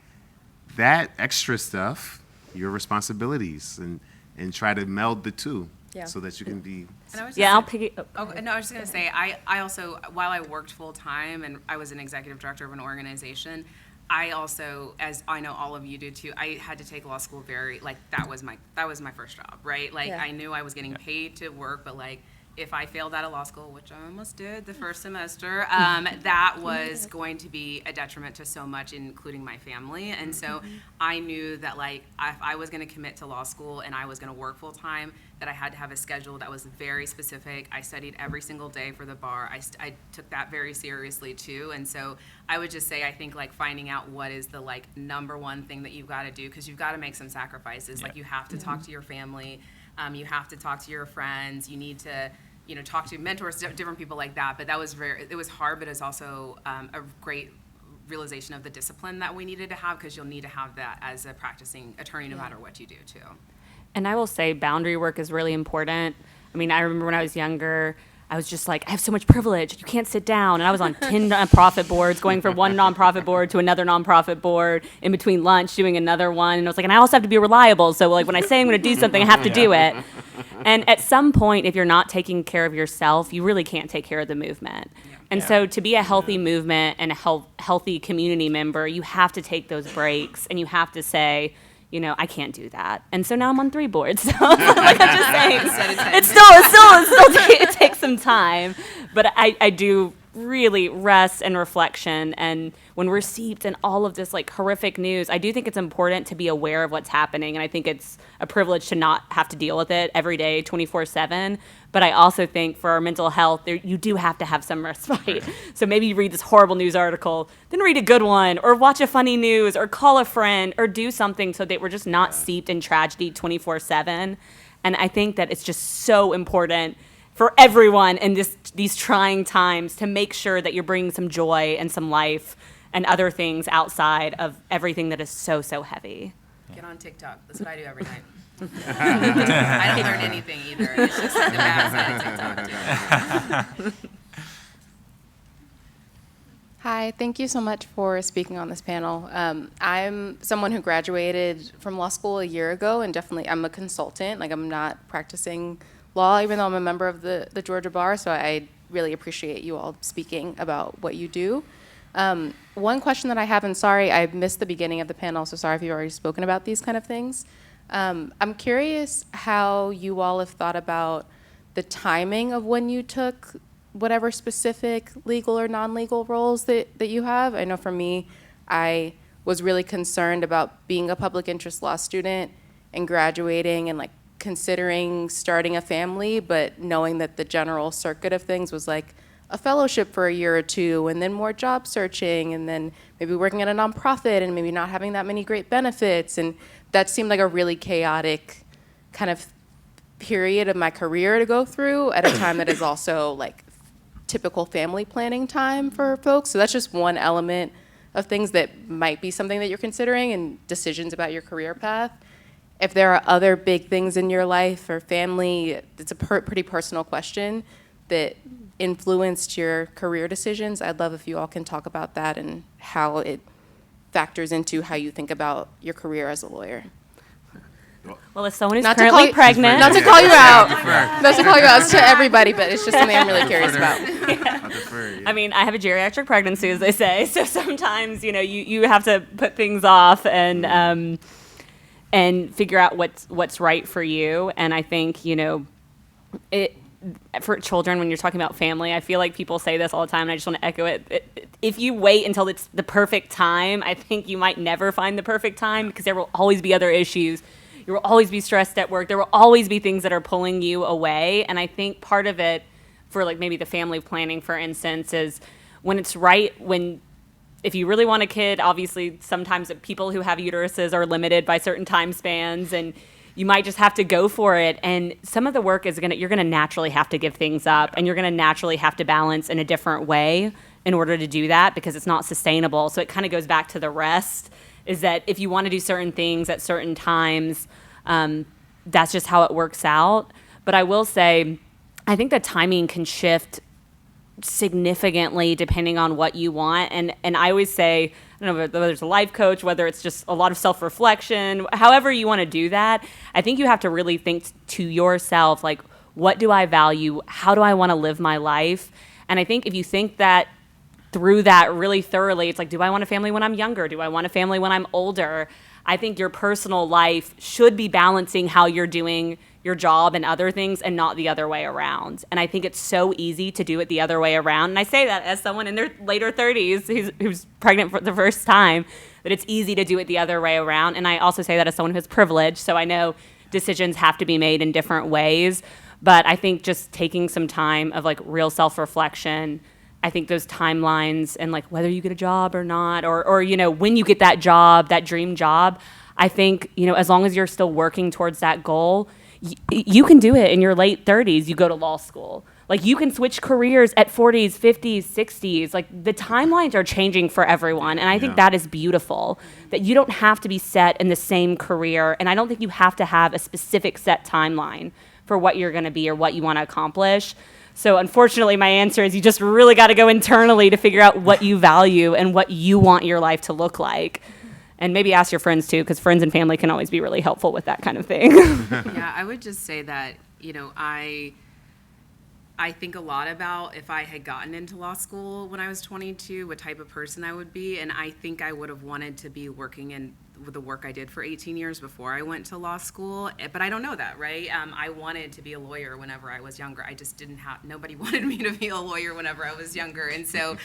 that extra stuff your responsibilities and try to meld the two Yeah. so that you can be. And I was Yeah, just- I'll pick it. Oh, no, I was just going to say, I also, while I worked full time and I was an executive director of an organization, I also, as I know all of you do too, I had to take law school that was my first job, right? Like, Yeah. I knew I was getting paid to work, but like, if I failed out of law school, which I almost did the first semester, that was going to be a detriment to so much, including my family. And so I knew that like if I was going to commit to law school and I was going to work full time, that I had to have a schedule that was very specific. I studied every single day for the bar. I took that very seriously too. And so I would just say, I think like finding out what is the like number one thing that you've got to do, because you've got to make some sacrifices. Like you have to talk to your family. You have to talk to your friends. You need to, talk to mentors, different people like that. But it was hard, but it's also a great realization of the discipline that we needed to have, because you'll need to have that as a practicing attorney no matter what you do too. And I will say boundary work is really important. I mean, I remember when I was younger, I was just like, I have so much privilege. You can't sit down. And I was on 10 nonprofit boards, going from one nonprofit board to another nonprofit board, in between lunch, doing another one. And I was like, and I also have to be reliable. So like when I say I'm going to do something, I have to do it. And at some point, if you're not taking care of yourself, you really can't take care of the movement. And so to be a healthy movement and a healthy community member, you have to take those breaks, and you have to say, I can't do that. And so now I'm on 3 boards. So like I'm just saying, it takes some time. But I do really rest and reflection. And when we're steeped in all of this like horrific news, I do think it's important to be aware of what's happening. And I think it's a privilege to not have to deal with it every day, 24/7. But I also think for our mental health, you do have to have some respite. So maybe you read this horrible news article, then read a good one, or watch a funny news, or call a friend, or do something so that we're just not steeped in tragedy 24/7. And I think that it's just so important for everyone in these trying times to make sure that you're bringing some joy and some life and other things outside of everything that is so, so heavy. Get on TikTok. That's what I do every night. I don't learn anything either. It's just like the bad side of TikTok too. Hi, thank you so much for speaking on this panel. I'm someone who graduated from law school a year ago, and definitely I'm a consultant. Like, I'm not practicing law, even though I'm a member of the Georgia Bar, so I really appreciate you all speaking about what you do. One question that I have, and sorry, I missed the beginning of the panel, so sorry if you've already spoken about these kind of things. I'm curious how you all have thought about the timing of when you took whatever specific legal or non-legal roles that you have. I know for me, I was really concerned about being a public interest law student and graduating and like considering starting a family, but knowing that the general circuit of things was like a fellowship for a year or two, and then more job searching, and then maybe working at a nonprofit and maybe not having that many great benefits. And that seemed like a really chaotic kind of period of my career to go through at a time that is also like typical family planning time for folks. So that's just one element of things that might be something that you're considering and decisions about your career path. If there are other big things in your life or family, it's a pretty personal question that influenced your career decisions. I'd love if you all can talk about that and how it factors into how you think about your career as a lawyer. Well, as someone who's Not to call currently you- pregnant, Not to call you out, not to call you out, it's to everybody, but it's just something I'm really curious about. I mean, I have a geriatric pregnancy, as they say, so sometimes, you have to put things off and figure out what's right for you. And I think, for children, when you're talking about family, I feel like people say this all the time, and I just want to echo it. If you wait until it's the perfect time, I think you might never find the perfect time, because there will always be other issues. You will always be stressed at work. There will always be things that are pulling you away. And I think part of it, for like maybe the family planning, for instance, is when it's right, if you really want a kid, obviously sometimes people who have uteruses are limited by certain time spans, and you might just have to go for it. And some of the work you're gonna naturally have to give things up, and you're gonna naturally have to balance in a different way in order to do that, because it's not sustainable. So it kind of goes back to the rest, is that if you want to do certain things at certain times, that's just how it works out. But I will say, I think the timing can shift significantly depending on what you want. And I always say, I don't know whether it's a life coach, whether it's just a lot of self-reflection, however you want to do that, I think you have to really think to yourself, like, what do I value? How do I want to live my life? And I think if you think that through that really thoroughly, it's like, do I want a family when I'm younger? Do I want a family when I'm older? I think your personal life should be balancing how you're doing your job and other things, and not the other way around. And I think it's so easy to do it the other way around. And I say that as someone in their later 30s who's pregnant for the first time, that it's easy to do it the other way around. And I also say that as someone who's privileged, so I know decisions have to be made in different ways. But I think just taking some time of like real self-reflection, I think those timelines and like whether you get a job or not, or when you get that job, that dream job, I think, as long as you're still working towards that goal, you can do it in your late 30s. You go to law school. Like, you can switch careers at 40s, 50s, 60s. Like, the timelines are changing for everyone. And I think that is beautiful, that you don't have to be set in the same career. And I don't think you have to have a specific set timeline for what you're going to be or what you want to accomplish. So unfortunately, my answer is you just really got to go internally to figure out what you value and what you want your life to look like. And maybe ask your friends too, because friends and family can always be really helpful with that kind of thing. Yeah, I would just say that, I think a lot about if I had gotten into law school when I was 22, what type of person I would be. And I think I would have wanted to be working in the work I did for 18 years before I went to law school. But I don't know that, right? I wanted to be a lawyer whenever I was younger. I just didn't nobody wanted me to be a lawyer whenever I was younger. And so,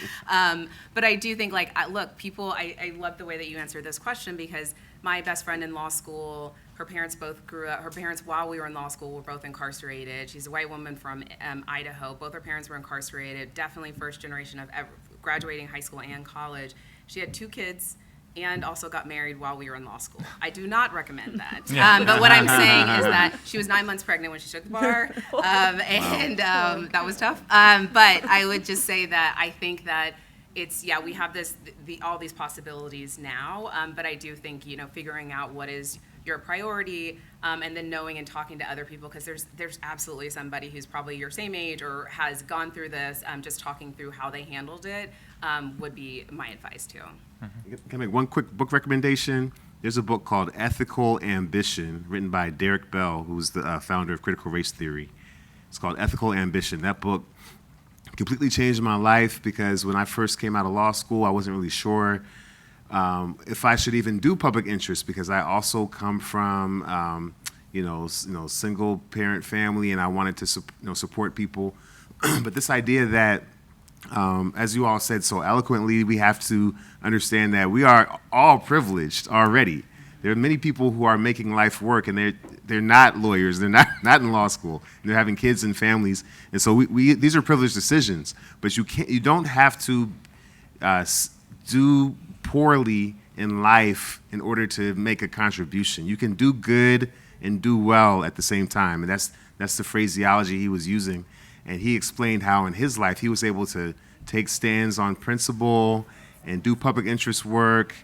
but I do think, look, people, I love the way that you answered this question, because my best friend in law school, her parents both grew up, her parents, while we were in law school, were both incarcerated. She's a white woman from Idaho. Both her parents were incarcerated, definitely first generation of graduating high school and college. She had 2 kids and also got married while we were in law school. I do not recommend that. Yeah. But what I'm saying is that she was 9 months pregnant when she took the bar, and that was tough. But I would just say that I think that it's, yeah, we have all these possibilities now, but I do think, figuring out what is your priority, and then knowing and talking to other people, because there's absolutely somebody who's probably your same age or has gone through this, just talking through how they handled it would be my advice too. Can I make one quick book recommendation? There's a book called Ethical Ambition, written by Derek Bell, who's the founder of critical race theory. It's called Ethical Ambition. That book completely changed my life, because when I first came out of law school, I wasn't really sure if I should even do public interest, because I also come from single parent family, and I wanted to support people. But this idea that, as you all said so eloquently, we have to understand that we are all privileged already. There are many people who are making life work, and they're not lawyers, they're not in law school, and they're having kids and families, and so we these are privileged decisions. But you don't have to do poorly in life in order to make a contribution. You can do good and do well at the same time, and that's the phraseology he was using. And he explained how in his life he was able to take stands on principle and do public interest work,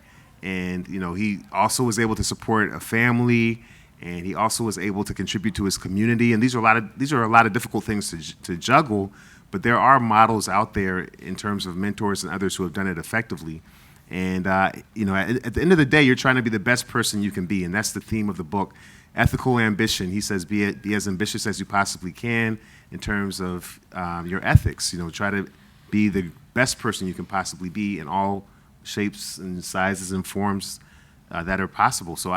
and he also was able to support a family, and he also was able to contribute to his community. And these are a lot of difficult things to juggle, but there are models out there in terms of mentors and others who have done it effectively. And at the end of the day, you're trying to be the best person you can be, and that's the theme of the book, Ethical Ambition. He says, be as ambitious as you possibly can in terms of your ethics. Try to be the best person you can possibly be in all shapes and sizes and forms that are possible. So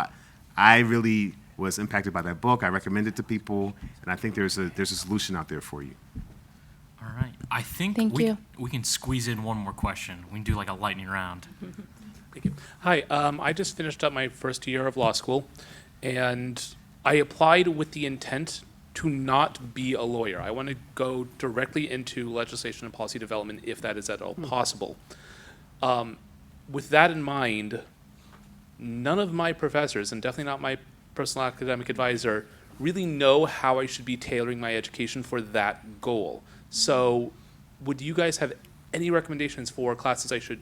I really was impacted by that book. I recommend it to people, and I think there's a solution out there for you. All right. I think Thank you. we can squeeze in one more question. We can do like a lightning round. Thank you. Hi, I just finished up my first year of law school, and I applied with the intent to not be a lawyer. I want to go directly into legislation and policy development if that is at all possible. With that in mind, none of my professors, and definitely not my personal academic advisor, really know how I should be tailoring my education for that goal. So would you guys have any recommendations for classes I should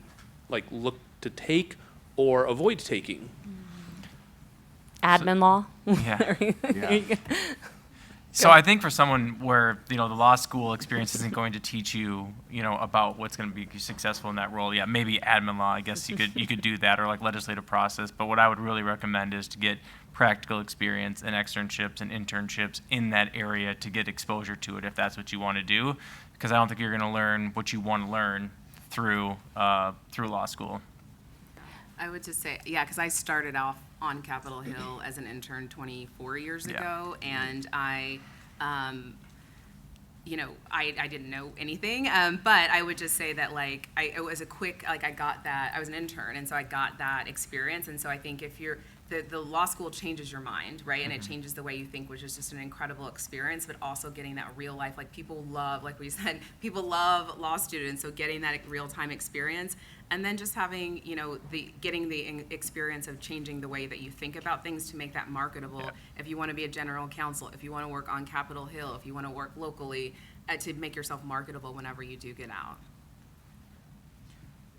look to take or avoid taking? Admin law. Yeah. Yeah. So I think for someone where the law school experience isn't going to teach you about what's going to be successful in that role, yeah, maybe admin law. I guess you could do that, or legislative process. But what I would really recommend is to get practical experience and externships and internships in that area to get exposure to it if that's what you want to do, because I don't think you're going to learn what you want to learn through law school. I would just say, yeah, because I started off on Capitol Hill as an intern 24 years ago, and I didn't know anything, but I would just say that it was a quick, I got that, I was an intern, and so I got that experience, and so I think if you're, the law school changes your mind, right, and it changes the way you think, which is just an incredible experience, but also getting that real life, people love, like we said, people love law students, so getting that real-time experience, and then just having, getting the experience of changing the way that you think about things to make that marketable. Yeah. If you want to be a general counsel, if you want to work on Capitol Hill, if you want to work locally, to make yourself marketable whenever you do get out.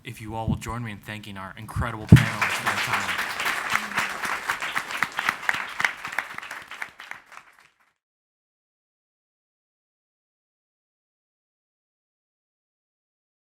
If you all will join me in thanking our incredible panelists for their time.